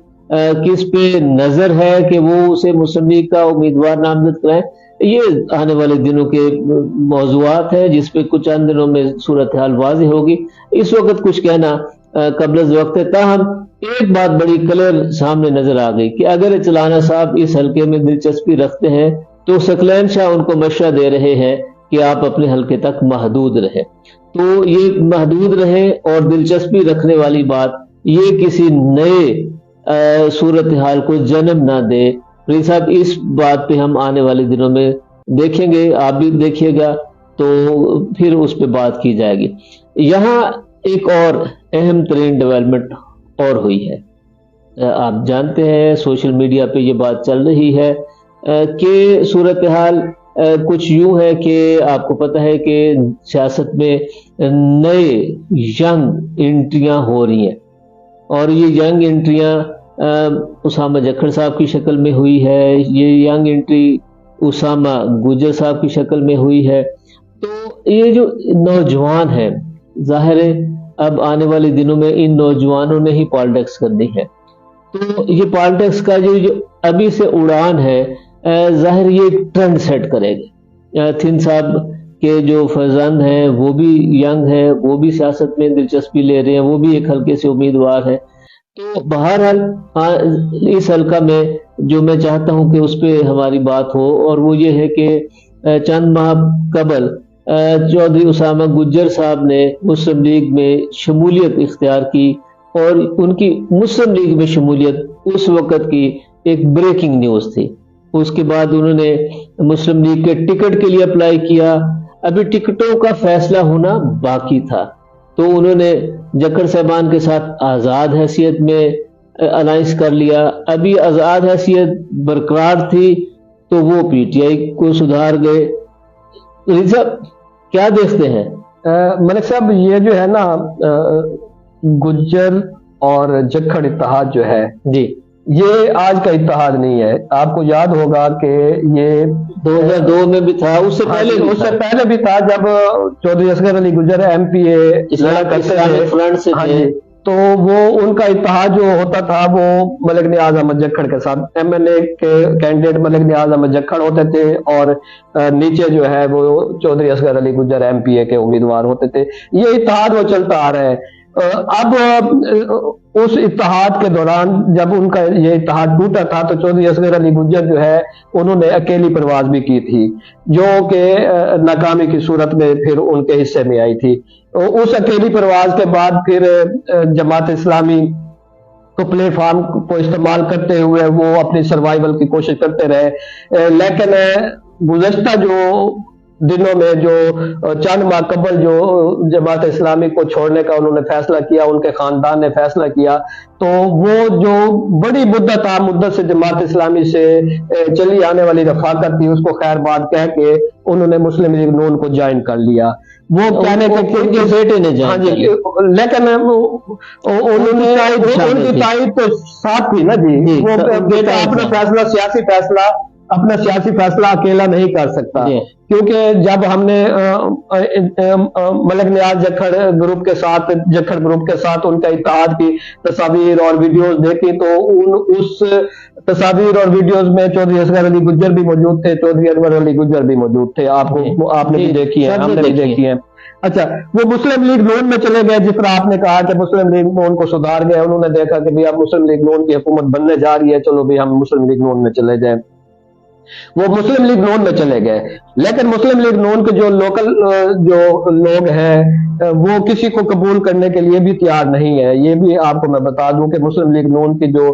کس پہ نظر ہے کہ وہ اسے مسلم لیگ کا امیدوار نامزد کریں، یہ آنے والے دنوں کے موضوعات ہیں جس پہ کچھ چند دنوں میں صورتحال واضح ہوگی. اس وقت کچھ کہنا قبل از وقت ہے. تاہم ایک بات بڑی کلیئر سامنے نظر آ گئی کہ اگر چلانا صاحب اس حلقے میں دلچسپی رکھتے ہیں تو سکلین شاہ ان کو مشورہ دے رہے ہیں کہ آپ اپنے حلقے تک محدود رہیں. تو یہ محدود رہیں اور دلچسپی رکھنے والی بات یہ کسی نئے صورتحال کو جنم نہ دے. رئیس صاحب اس بات پہ ہم آنے والے دنوں میں دیکھیں گے، آپ بھی دیکھیے گا، تو پھر اس پہ بات کی جائے گی. یہاں ایک اور اہم ترین ڈیولپمنٹ اور ہوئی ہے. آپ جانتے ہیں سوشل میڈیا پہ یہ بات چل رہی ہے کہ صورتحال کچھ یوں ہے کہ آپ کو پتہ ہے کہ سیاست میں نئے ینگ انٹریاں ہو رہی ہیں، اور یہ ینگ انٹریاں اسامہ جکھڑ صاحب کی شکل میں ہوئی ہے، یہ ینگ انٹری اسامہ گجر صاحب کی شکل میں ہوئی ہے. تو یہ جو نوجوان ہیں، ظاہر ہے اب آنے والے دنوں میں ان نوجوانوں نے ہی پالیٹکس کرنی ہے. تو یہ پالیٹکس کا جو ابھی سے اڑان ہے، ظاہر یہ ایک ٹرینڈ سیٹ کرے گا. تھن صاحب کے جو فرزند ہیں وہ بھی ینگ ہیں، وہ بھی سیاست میں دلچسپی لے رہے ہیں، وہ بھی ایک حلقے سے امیدوار ہیں. تو بہرحال اس حلقہ میں جو میں چاہتا ہوں کہ اس پہ ہماری بات ہو، اور وہ یہ ہے کہ چند ماہ قبل چودھری اسامہ گجر صاحب نے مسلم لیگ میں شمولیت اختیار کی، اور ان کی مسلم لیگ میں شمولیت اس وقت کی ایک بریکنگ نیوز تھی. اس کے بعد انہوں نے مسلم لیگ کے ٹکٹ کے لیے اپلائی کیا. ابھی ٹکٹوں کا فیصلہ ہونا باقی تھا، تو انہوں نے جکڑ صاحبان کے ساتھ آزاد حیثیت میں الائنس کر لیا. ابھی آزاد حیثیت برقرار تھی تو وہ پی ٹی آئی کو سدھار گئے. صاحب کیا دیکھتے ہیں؟ ملک صاحب یہ جو ہے نا گجر اور جکھڑ اتحاد جو ہے جی، یہ آج کا اتحاد نہیں ہے. آپ کو یاد ہوگا کہ یہ 2002 میں بھی تھا، اس سے پہلے بھی تھا جب چودھری اصغر علی گجر ایم پی اے لڑا کرتے تھے. تو وہ ان کا اتحاد جو ہوتا تھا وہ ملک نیاز احمد جکھڑ کے ساتھ، MLA کے کینڈیڈیٹ ملک نیاز احمد جکھڑ ہوتے تھے اور نیچے جو ہے وہ چودھری اصغر علی گجر MPA کے امیدوار ہوتے تھے. یہ اتحاد وہ چلتا آ رہا ہے. اب اس اتحاد کے دوران جب ان کا یہ اتحاد ٹوٹا تھا تو چودھری اصغر علی گجر جو ہے انہوں نے اکیلی پرواز بھی کی تھی، جو کہ ناکامی کی صورت میں پھر ان کے حصے میں آئی تھی. اس اکیلی پرواز کے بعد پھر جماعت اسلامی تو پلیٹ فارم کو استعمال کرتے ہوئے وہ اپنی سروائیول کی کوشش کرتے رہے، لیکن گزشتہ جو دنوں میں جو چند ماہ قبل جو جماعت اسلامی کو چھوڑنے کا انہوں نے فیصلہ کیا، ان کے خاندان نے فیصلہ کیا، تو وہ جو بڑی مدت سے جماعت اسلامی سے چلی آنے والی رفاقت تھی اس کو خیر بات کہہ کے انہوں نے مسلم لیگ نون کو جوائن کر لیا. وہ کہنے کے بیٹے نے جوائن کر لیا، لیکن انہوں نے ان کی تائید تو ساتھ تھی نا جی. وہ بیٹا اپنا فیصلہ سیاسی فیصلہ اکیلا نہیں کر سکتا، کیونکہ جب ہم نے ملک نیاز جکھڑ گروپ کے ساتھ ان کا اتحاد کی تصاویر اور ویڈیوز دیکھی تو اس تصاویر اور ویڈیوز میں چودھری اصغر علی گجر بھی موجود تھے، چودھری انور علی گجر بھی موجود تھے. آپ نے بھی دیکھی ہیں، ہم نے بھی دیکھی ہیں. اچھا، وہ مسلم لیگ نون میں چلے گئے، جس طرح آپ نے کہا کہ مسلم لیگ نون کو سدھار گئے. انہوں نے دیکھا کہ بھی اب مسلم لیگ نون کی حکومت بننے جا رہی ہے، چلو بھی ہم مسلم لیگ نون میں چلے جائیں. وہ مسلم لیگ نون میں چلے گئے، لیکن مسلم لیگ نون کے جو لوکل جو لوگ ہیں وہ کسی کو قبول کرنے کے لیے بھی تیار نہیں ہے. یہ بھی آپ کو میں بتا دوں کہ مسلم لیگ نون کی جو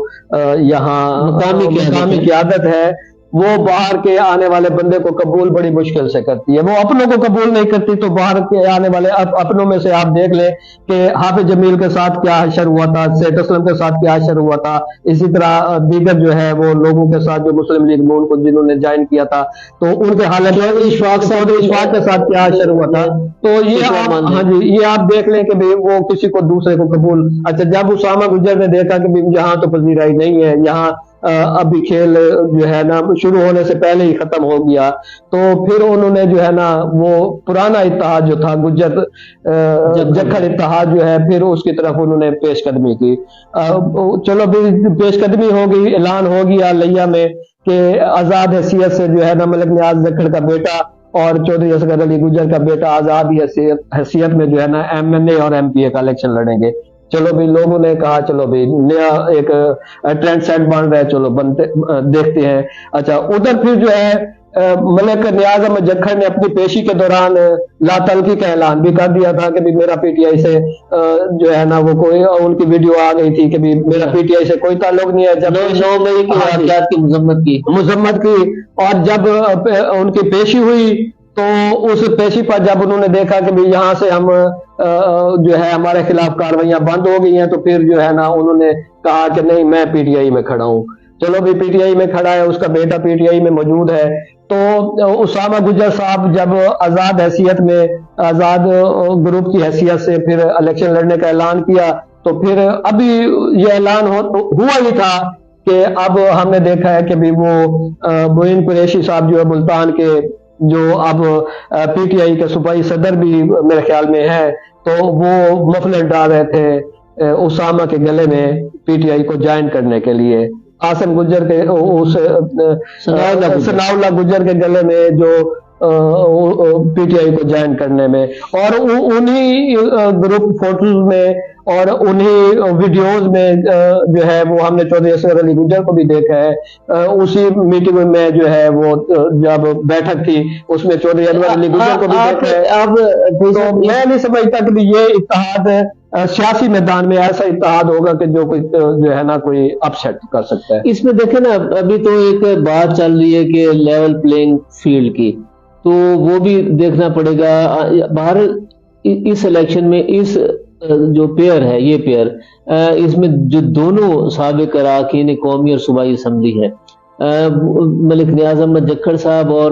یہاں مقامی قیادت ہے وہ باہر کے آنے والے بندے کو قبول بڑی مشکل سے کرتی ہے. وہ اپنوں کو قبول نہیں کرتی تو باہر کے آنے والے اپنوں میں سے آپ دیکھ لیں کہ حافظ جمیل کے ساتھ کیا حشر ہوا تھا، سیٹ اسلم کے ساتھ کیا حشر ہوا تھا، اسی طرح دیگر جو ہے وہ لوگوں کے ساتھ جو مسلم لیگ نون کو جنہوں نے جوائن کیا تھا تو ان کے حالت اشفاق کے ساتھ کیا حشر ہوا تا. تو یہ آپ دیکھ لیں کہ وہ کسی کو دوسرے کو قبول. اچھا، جب اسامہ گجر نے دیکھا کہ یہاں تو پذیرائی نہیں ہے، یہاں ابھی کھیل جو ہے نا شروع ہونے سے پہلے ہی ختم ہو گیا، تو پھر انہوں نے جو ہے نا وہ پرانا اتحاد جو تھا گجر جکھڑ اتحاد جو ہے پھر اس کی طرف انہوں نے پیش قدمی کی. چلو بھی پیش قدمی ہو گئی، اعلان ہو گیا لیا میں کہ آزاد حیثیت سے جو ہے نا ملک نیاز جکھڑ کا بیٹا اور چودھری اصغر علی گجر کا بیٹا آزاد حیثیت میں جو ہے نا MNA اور MPA کا الیکشن لڑیں گے. چلو بھی لوگوں نے کہا چلو بھی نیا ایک ٹرینڈ سیٹ بن رہا ہے، چلو دیکھتے ہیں. اچھا، ادھر پھر جو ہے ملک نیاز احمد جکھڑ نے اپنی پیشی کے دوران لا تلقی کا اعلان بھی کر دیا تھا کہ میرا PTI سے جو ہے نا وہ کوئی ان کی ویڈیو آ گئی تھی کہ میرا PTI سے کوئی تعلق نہیں ہے. جب 9 مئی کی واقعات کی مذمت کی اور جب ان کی پیشی ہوئی تو اس پیشی پر جب انہوں نے دیکھا کہ یہاں سے ہم جو ہے ہمارے خلاف کاروائیاں بند ہو گئی ہیں تو پھر جو ہے نا انہوں نے کہا کہ نہیں میں PTI میں کھڑا ہوں. چلو بھی PTI میں کھڑا ہے، اس کا بیٹا PTI میں موجود ہے. تو اسامہ گجر صاحب جب آزاد حیثیت میں آزاد گروپ کی حیثیت سے پھر الیکشن لڑنے کا اعلان کیا تو پھر ابھی یہ اعلان ہوا ہی تھا کہ اب ہم نے دیکھا ہے کہ بھی وہ معین قریشی صاحب جو ہے ملتان کے جو اب PTI کے صوبائی صدر بھی میرے خیال میں ہے، تو وہ مفلر ڈال رہے تھے اسامہ کے گلے میں PTI کو جوائن کرنے کے لیے. قاسم گجر کے ثناء اللہ گجر کے گلے میں جو PTI کو جوائن کرنے میں، اور انہی گروپ فوٹوز میں اور انہی ویڈیوز میں جو ہے وہ ہم نے چودھری اصغر علی گجر کو بھی دیکھا ہے. اسی میٹنگ میں جو ہے وہ جب بیٹھک تھی اس میں چودھری انور علی گجر کو بھی دیکھا ہے. اب تو میں نہیں سمجھتا کہ یہ اتحاد سیاسی میدان میں ایسا اتحاد ہوگا کہ جو کوئی جو ہے نا کوئی اپسیٹ کر سکتا ہے. اس میں دیکھیں نا ابھی تو ایک بات چل رہی ہے کہ لیول پلینگ فیلڈ کی، تو وہ بھی دیکھنا پڑے گا. باہر اس الیکشن میں اس جو پیئر ہے، یہ پیئر اس میں جو دونوں سابق اراکین قومی اور صوبائی اسمبلی ہے، ملک نیاز احمد جکھڑ صاحب اور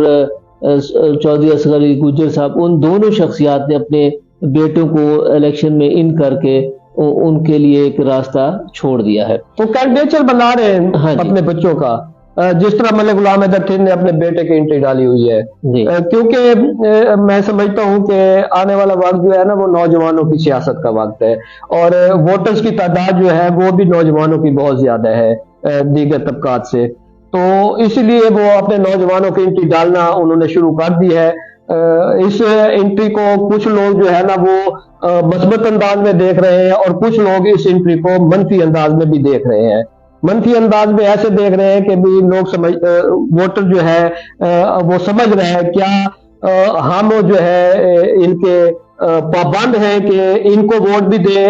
چودھری اصغر علی گجر صاحب، ان دونوں شخصیات نے اپنے بیٹوں کو الیکشن میں ان کر کے ان کے لیے ایک راستہ چھوڑ دیا ہے. وہ کینڈیڈیچر بنا رہے ہیں اپنے بچوں کا. جس طرح ملک غلام حیدر تھین نے اپنے بیٹے کی انٹری ڈالی ہوئی ہے، کیونکہ میں سمجھتا ہوں کہ آنے والا وقت جو ہے نا وہ نوجوانوں کی سیاست کا وقت ہے، اور ووٹرز کی تعداد جو ہے وہ بھی نوجوانوں کی بہت زیادہ ہے دیگر طبقات سے، تو اسی لیے وہ اپنے نوجوانوں کی انٹری ڈالنا انہوں نے شروع کر دی ہے۔ اس انٹری کو کچھ لوگ جو ہے نا وہ مثبت انداز میں دیکھ رہے ہیں، اور کچھ لوگ اس انٹری کو منفی انداز میں بھی دیکھ رہے ہیں۔ منفی انداز میں ایسے دیکھ رہے ہیں کہ بھی لوگ ووٹر جو ہے وہ سمجھ رہے ہیں کیا ہم جو ہے ان کے پابند ہیں کہ ان کو ووٹ بھی دیں،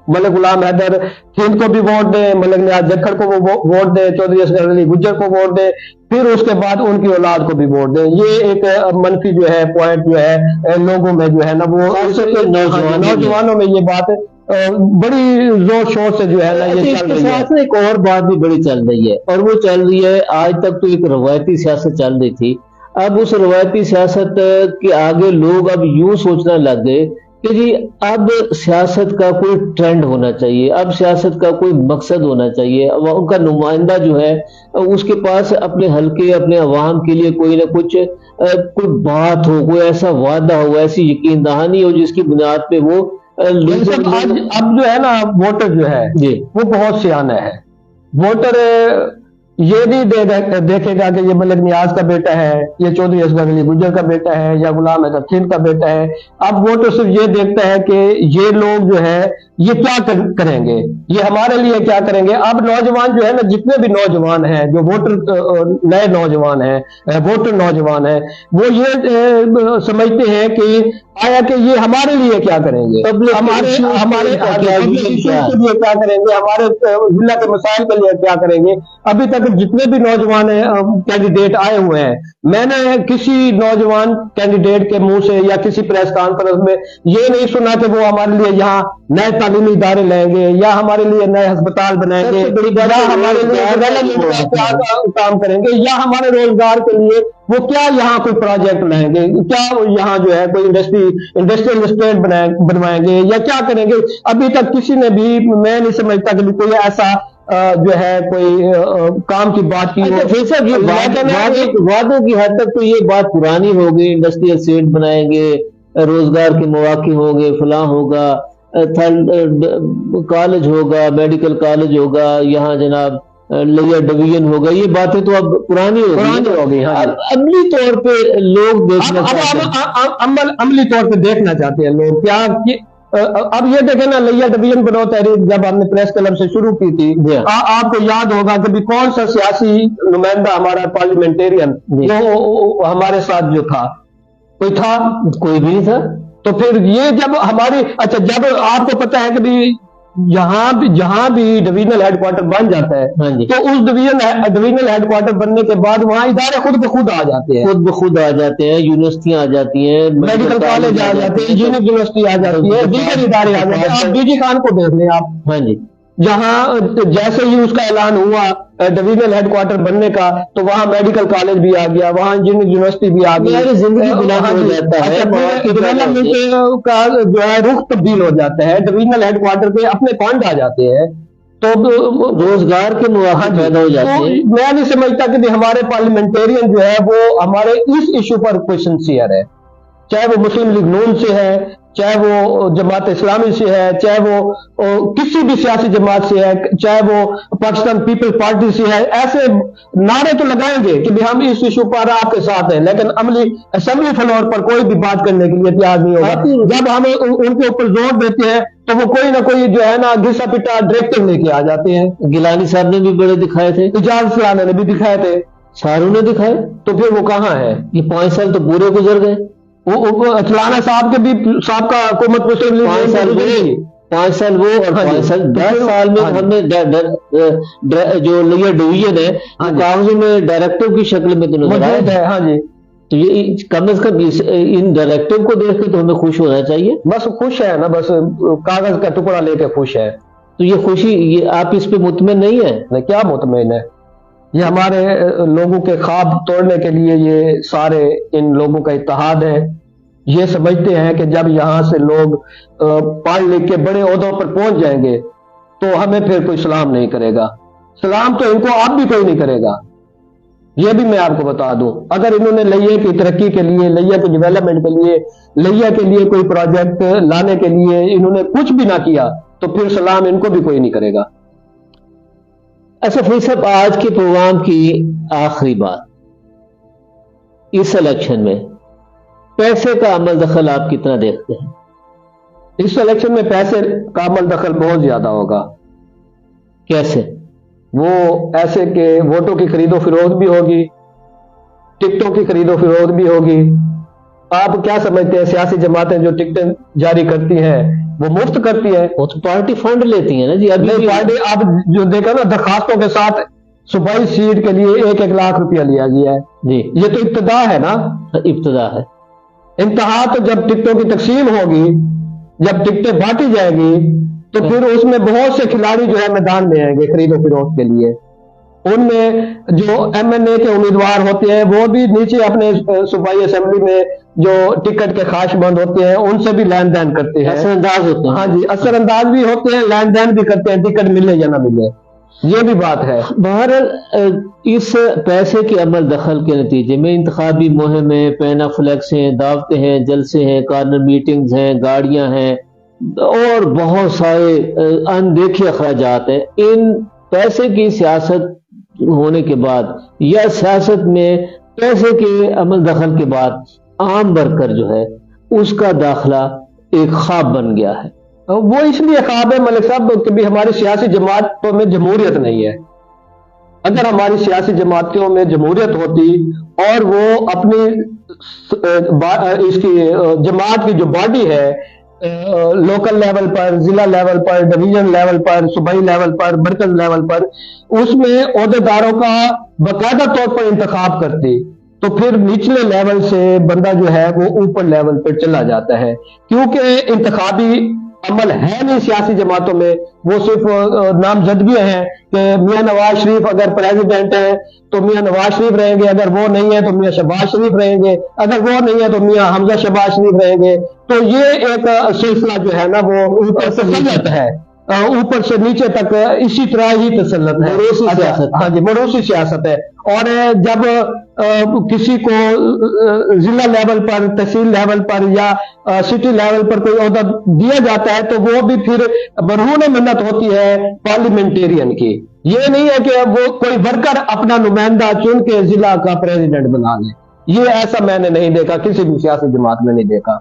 ملک غلام حیدر تھین کو بھی ووٹ دیں، ملک نیاز جکھڑ کو وہ ووٹ دیں، چودھری اصغر علی گجر کو ووٹ دیں، پھر اس کے بعد ان کی اولاد کو بھی ووٹ دیں۔ یہ ایک منفی جو ہے پوائنٹ جو ہے لوگوں میں جو ہے نا وہ نوجوانوں میں یہ بات بڑی زور شور سے جو ہے نا یہ چل رہی ہے۔ ایک اور بات بھی بڑی چل رہی ہے، اور وہ چل رہی ہے، آج تک تو ایک روایتی سیاست چل رہی تھی، اب اس روایتی سیاست کے آگے لوگ اب یوں سوچنا لگ گئے کہ جی اب سیاست کا کوئی ٹرینڈ ہونا چاہیے، اب سیاست کا کوئی مقصد ہونا چاہیے، ان کا نمائندہ جو ہے اس کے پاس اپنے حلقے اپنے عوام کے لیے کوئی نہ کچھ کوئی بات ہو، کوئی ایسا وعدہ ہو، ایسی یقین دہانی ہو جس کی بنیاد پہ وہ اب جو ہے نا ووٹر جو ہے جی وہ بہت سیانہ ہے۔ ووٹر یہ نہیں دیکھے گا کہ یہ ملک نیاز کا بیٹا ہے، یہ چودھری اصغر علی گجر کا بیٹا ہے، یا غلام حیدر تھین کا بیٹا ہے۔ اب ووٹر صرف یہ دیکھتا ہے کہ یہ لوگ جو ہے یہ کیا کریں گے، یہ ہمارے لیے کیا کریں گے۔ اب نوجوان جو ہے نا، جتنے بھی نوجوان ہیں جو ووٹر نئے نوجوان ہیں، ووٹر نوجوان ہیں، وہ یہ سمجھتے ہیں کہ آیا کہ یہ ہمارے لیے کیا کریں گے، ہمارے لیے کیا کریں گے، ہمارے ضلع کے مسائل کے لیے کیا کریں گے۔ ابھی تک جتنے بھی نوجوان کینڈیڈیٹ آئے ہوئے ہیں، میں نے کسی نوجوان کینڈیڈیٹ کے منہ سے یا کسی پریس کانفرنس میں یہ نہیں سنا کہ وہ ہمارے لیے یہاں نئے تعلیمی ادارے لائیں گے، یا ہمارے لیے نئے ہسپتال بنائیں گے، یا ہمارے لیے کیا کام کریں گے، یا ہمارے روزگار کے لیے وہ کیا یہاں کوئی پروجیکٹ لائیں گے، کیا یہاں جو ہے کوئی انڈسٹریل اسٹیٹ بنوائیں گے، یا کیا کریں گے۔ ابھی تک کسی نے بھی، میں نہیں سمجھتا کہ کوئی ایسا جو ہے کوئی کام کی بات کی ہو۔ وعدوں کی حد تک تو یہ بات پرانی ہو گئی، انڈسٹریل اسٹیٹ بنائیں گے، روزگار کے مواقع ہوں گے، فلاں ہوگا، کالج ہوگا، میڈیکل کالج ہوگا، یہاں جناب لیئر ڈویژن ہوگا، یہ باتیں تو اب پرانی ہو گئی۔ عملی طور پہ لوگ دیکھنا عملی طور پہ دیکھنا چاہتے ہیں لوگ کیا۔ اب یہ دیکھیں نا، لیئر ڈویژن بنو تحریک جب ہم نے پریس کلب سے شروع کی تھی، آپ کو یاد ہوگا کہ کون سا سیاسی نمائندہ ہمارا پارلیمنٹیرین وہ ہمارے ساتھ جو تھا، کوئی تھا؟ کوئی بھی نہیں تھا۔ تو پھر یہ جب ہماری جب آپ کو پتا ہے کہ بھی جہاں بھی ڈویژنل ہیڈ کوارٹر بن جاتا ہے، تو اس ڈویژنل ہیڈ کوارٹر بننے کے بعد وہاں ادارے خود بخود آ جاتے ہیں، یونیورسٹیاں آ جاتی ہیں، میڈیکل کالج آ جاتے ہیں، انجینئرنگ یونیورسٹی آ جاتی ہے، دیگر ادارے آ جاتے ہیں۔ آپ ڈی جی خان کو دیکھ لیں آپ، جہاں جیسے ہی اس کا اعلان ہوا ڈویژنل ہیڈ کوارٹر بننے کا، تو وہاں میڈیکل کالج بھی آ گیا، وہاں انجینئرنگ یونیورسٹی بھی آ گئی، زندگی بنا ہو جاتا ہے، ڈیولپمنٹ کا جو ہے رخ تبدیل ہو جاتا ہے، ڈویژنل ہیڈ کوارٹر پہ اپنے فنڈ آ جاتے ہیں، تو روزگار کے مواقع پیدا ہو جاتے ہیں۔ میں نہیں سمجھتا کہ ہمارے پارلیمنٹیرین جو ہے وہ ہمارے اس ایشو پر کوئی سنسیئر ہے، چاہے وہ مسلم لیگ نون سے ہے، چاہے وہ جماعت اسلامی سے ہے، چاہے وہ کسی بھی سیاسی جماعت سے ہے، چاہے وہ پاکستان پیپل پارٹی سے ہے۔ ایسے نعرے تو لگائیں گے کہ ہم اس ایشو پر آپ کے ساتھ ہیں، لیکن عملی اسمبلی فلور پر کوئی بھی بات کرنے کے لیے تیار نہیں ہوگا۔ جب ہم ان کے اوپر زور دیتے ہیں تو وہ کوئی نہ کوئی جو ہے نا گھسا پٹا ڈائریکٹر لے کے آ جاتے ہیں۔ گیلانی صاحب نے بھی بڑے دکھائے تھے، اعجاز فلانے نے بھی دکھائے تھے، ساروں نے دکھائے، تو پھر وہ کہاں ہے؟ یہ 5 سال تو پورے گزر گئے۔ اچلانا صاحب کے بھی سابقہ حکومت مسلم لیگ 5 سال وہ اور 5 سال 10 سال میں ہم نے جو لیئر ڈویژن ہے کاغذوں میں ڈائریکٹر کی شکل میں تو نظر آیا ہے۔ ہاں جی، تو یہ کم از کم ان ڈائریکٹر کو دیکھ کے تو ہمیں خوش ہونا چاہیے۔ بس خوش ہے نا، بس کاغذ کا ٹکڑا لے کے خوش ہے۔ تو یہ خوشی، یہ آپ اس پہ مطمئن نہیں ہے؟ کیا مطمئن ہے؟ یہ ہمارے لوگوں کے خواب توڑنے کے لیے یہ سارے ان لوگوں کا اتحاد ہے۔ یہ سمجھتے ہیں کہ جب یہاں سے لوگ پڑھ لکھ کے بڑے عہدوں پر پہنچ جائیں گے تو ہمیں پھر کوئی سلام نہیں کرے گا۔ سلام تو ان کو اب بھی کوئی نہیں کرے گا، یہ بھی میں آپ کو بتا دوں، اگر انہوں نے لیا کی ترقی کے لیے، لیا کے ڈیولپمنٹ کے لیے، لیا کے لیے کوئی پروجیکٹ لانے کے لیے انہوں نے کچھ بھی نہ کیا تو پھر سلام ان کو بھی کوئی نہیں کرے گا۔ اچھا فیض صاحب، آج کے پروگرام کی آخری بات، اس الیکشن میں پیسے کا عمل دخل آپ کتنا دیکھتے ہیں؟ اس الیکشن میں پیسے کا عمل دخل بہت زیادہ ہوگا۔ کیسے؟ وہ ایسے کہ ووٹوں کی خرید و فروخت بھی ہوگی، ٹکٹوں کی خرید و فروخت بھی ہوگی۔ آپ کیا سمجھتے ہیں سیاسی جماعتیں جو ٹکٹیں جاری کرتی ہیں وہ مفت کرتی ہیں؟ وہ تو پارٹی فنڈ لیتی ہیں نا جی۔ ابھی پارٹی آپ جو دیکھا نا، درخواستوں کے ساتھ صوبائی سیٹ کے لیے 1-1 لاکھ روپیہ لیا گیا ہے جی، یہ تو ابتدا ہے نا، ابتدا ہے۔ انتہا تو جب ٹکٹوں کی تقسیم ہوگی، جب ٹکٹیں بانٹی جائے گی تو پھر اس میں بہت سے کھلاڑی جو ہے میدان میں آئیں گے خرید و فروخت کے لیے۔ ان میں جو MNA کے امیدوار ہوتے ہیں وہ بھی نیچے اپنے صوبائی اسمبلی میں جو ٹکٹ کے خواہش مند ہوتے ہیں ان سے بھی لین دین کرتے ہیں، اثر انداز ہوتے ہیں۔ ہاں جی، اثر انداز بھی ہوتے ہیں، لین دین بھی کرتے ہیں، ٹکٹ ملے یا نہ ملے، یہ بھی بات ہے۔ بہرحال اس پیسے کے عمل دخل کے نتیجے میں انتخابی مہمیں، پینا فلیکس ہیں، دعوتیں ہیں، جلسے ہیں، کارنر میٹنگز ہیں، گاڑیاں ہیں اور بہت سارے اندیکھے اخراجات ہیں۔ ان پیسے کی سیاست ہونے کے بعد یا سیاست میں پیسے کے عمل دخل کے بعد عام ورکر جو ہے اس کا داخلہ ایک خواب بن گیا ہے۔ وہ اس لیے خواب ہے ملک صاحب کہ بھی ہماری سیاسی جماعتوں میں جمہوریت نہیں ہے۔ اگر ہماری سیاسی جماعتوں میں جمہوریت ہوتی اور وہ اپنی اس کی جماعت کی جو باڈی ہے لوکل لیول پر، ضلع لیول پر، ڈویژن لیول پر، صوبائی لیول پر، مرکز لیول پر، اس میں عہدیداروں کا باقاعدہ طور پر انتخاب کرتی تو پھر نچلے لیول سے بندہ جو ہے وہ اوپر لیول پہ چلا جاتا ہے۔ کیونکہ انتخابی عمل ہے نہیں سیاسی جماعتوں میں، وہ صرف نامزدگیاں ہیں کہ میاں نواز شریف اگر پریزیڈنٹ ہیں تو میاں نواز شریف رہیں گے، اگر وہ نہیں ہے تو میاں شہباز شریف رہیں گے، اگر وہ نہیں ہے تو میاں حمزہ شہباز شریف رہیں گے۔ تو یہ ایک سلسلہ جو ہے نا وہ اوپر سے تسلط ہے، اوپر سے نیچے تک اسی طرح ہی تسلط ہے، موروثی سیاست۔ ہاں جی، موروثی سیاست ہے۔ اور جب کسی کو ضلع لیول پر، تحصیل لیول پر یا سٹی لیول پر کوئی عہدہ دیا جاتا ہے تو وہ بھی پھر برہون منت ہوتی ہے پارلیمنٹیرین کی۔ یہ نہیں ہے کہ وہ کوئی ورکر اپنا نمائندہ چن کے ضلع کا پریزیڈنٹ بنا لے، یہ ایسا میں نے نہیں دیکھا، کسی بھی سیاسی جماعت میں نہیں دیکھا۔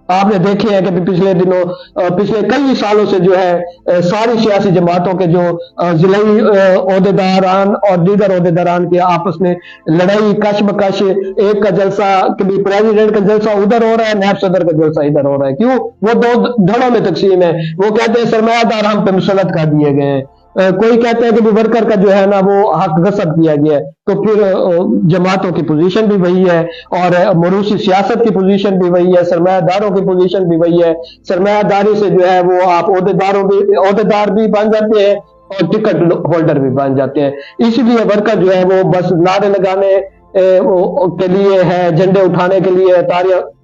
آپ نے دیکھے ہیں کہ پچھلے دنوں، پچھلے کئی سالوں سے جو ہے ساری سیاسی جماعتوں کے جو ضلعی عہدیداران اور دیگر عہدیداران کے آپس میں لڑائی، کش بکش، ایک کا جلسہ کبھی پریزیڈنٹ کا جلسہ ادھر ہو رہا ہے، نائب صدر کا جلسہ ادھر ہو رہا ہے۔ کیوں؟ وہ دو دھڑوں میں تقسیم ہے۔ وہ کہتے ہیں سرمایہ دار ہم پہ مسلط کر دیے گئے ہیں، کوئی کہتا ہے کہ ورکر کا جو ہے نا وہ حق غصب کیا گیا ہے۔ تو پھر جماعتوں کی پوزیشن بھی وہی ہے اور موروثی سیاست کی پوزیشن بھی وہی ہے، سرمایہ داروں کی پوزیشن بھی وہی ہے۔ سرمایہ داری سے جو ہے وہ آپ عہدیدار بھی بن جاتے ہیں اور ٹکٹ ہولڈر بھی بن جاتے ہیں۔ اس لیے ورکر جو ہے وہ بس نعرے لگانے کے لیے ہے، جھنڈے اٹھانے کے لیے ہے،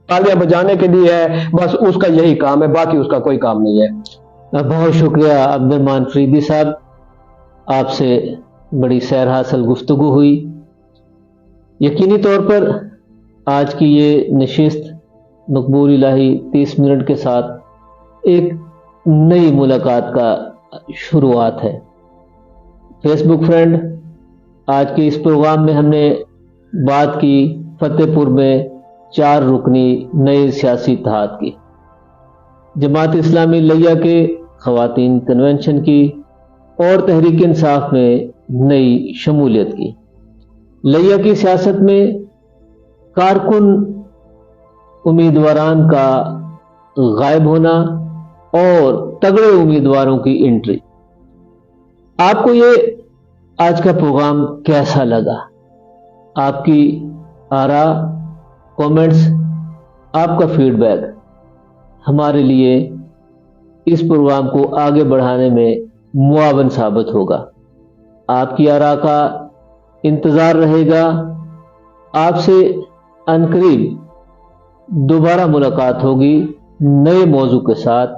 تالیاں بجانے کے لیے ہے، بس اس کا یہی کام ہے، باقی اس کا کوئی کام نہیں ہے۔ بہت شکریہ عبدالرحمان فریدی صاحب، آپ سے بڑی سیر حاصل گفتگو ہوئی۔ یقینی طور پر آج کی یہ نشست مقبول الہی 30 منٹ کے ساتھ ایک نئی ملاقات کا شروعات ہے۔ فیس بک فرینڈ، آج کے اس پروگرام میں ہم نے بات کی فتح پور میں 4 رکنی نئے سیاسی اتحاد کی، جماعت اسلامی لیا کے خواتین کنونشن کی اور تحریک انصاف میں نئی شمولیت کی۔ لیا کی سیاست میں کارکن امیدواران کا غائب ہونا اور تگڑے امیدواروں کی انٹری۔ آپ کو یہ آج کا پروگرام کیسا لگا؟ آپ کی آراء، کومنٹس، آپ کا فیڈ بیک ہمارے لیے اس پروگرام کو آگے بڑھانے میں معاون ثابت ہوگا۔ آپ کی آراء کا انتظار رہے گا۔ آپ سے عنقریب دوبارہ ملاقات ہوگی نئے موضوع کے ساتھ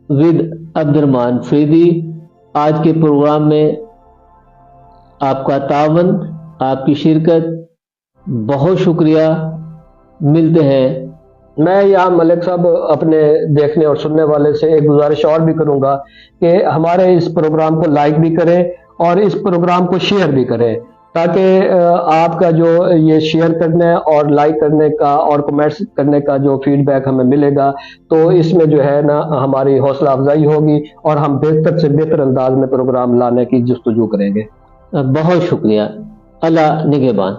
ود عبدالرحمان فریدی۔ آج کے پروگرام میں آپ کا تعاون، آپ کی شرکت، بہت شکریہ، ملتے ہیں۔ میں یہاں ملک صاحب اپنے دیکھنے اور سننے والے سے ایک گزارش اور بھی کروں گا کہ ہمارے اس پروگرام کو لائک بھی کریں اور اس پروگرام کو شیئر بھی کریں، تاکہ آپ کا جو یہ شیئر کرنے اور لائک کرنے کا اور کمنٹس کرنے کا جو فیڈ بیک ہمیں ملے گا، تو اس میں جو ہے نا ہماری حوصلہ افزائی ہوگی اور ہم بہتر سے بہتر انداز میں پروگرام لانے کی جستجو کریں گے۔ بہت شکریہ، اللہ نگہبان۔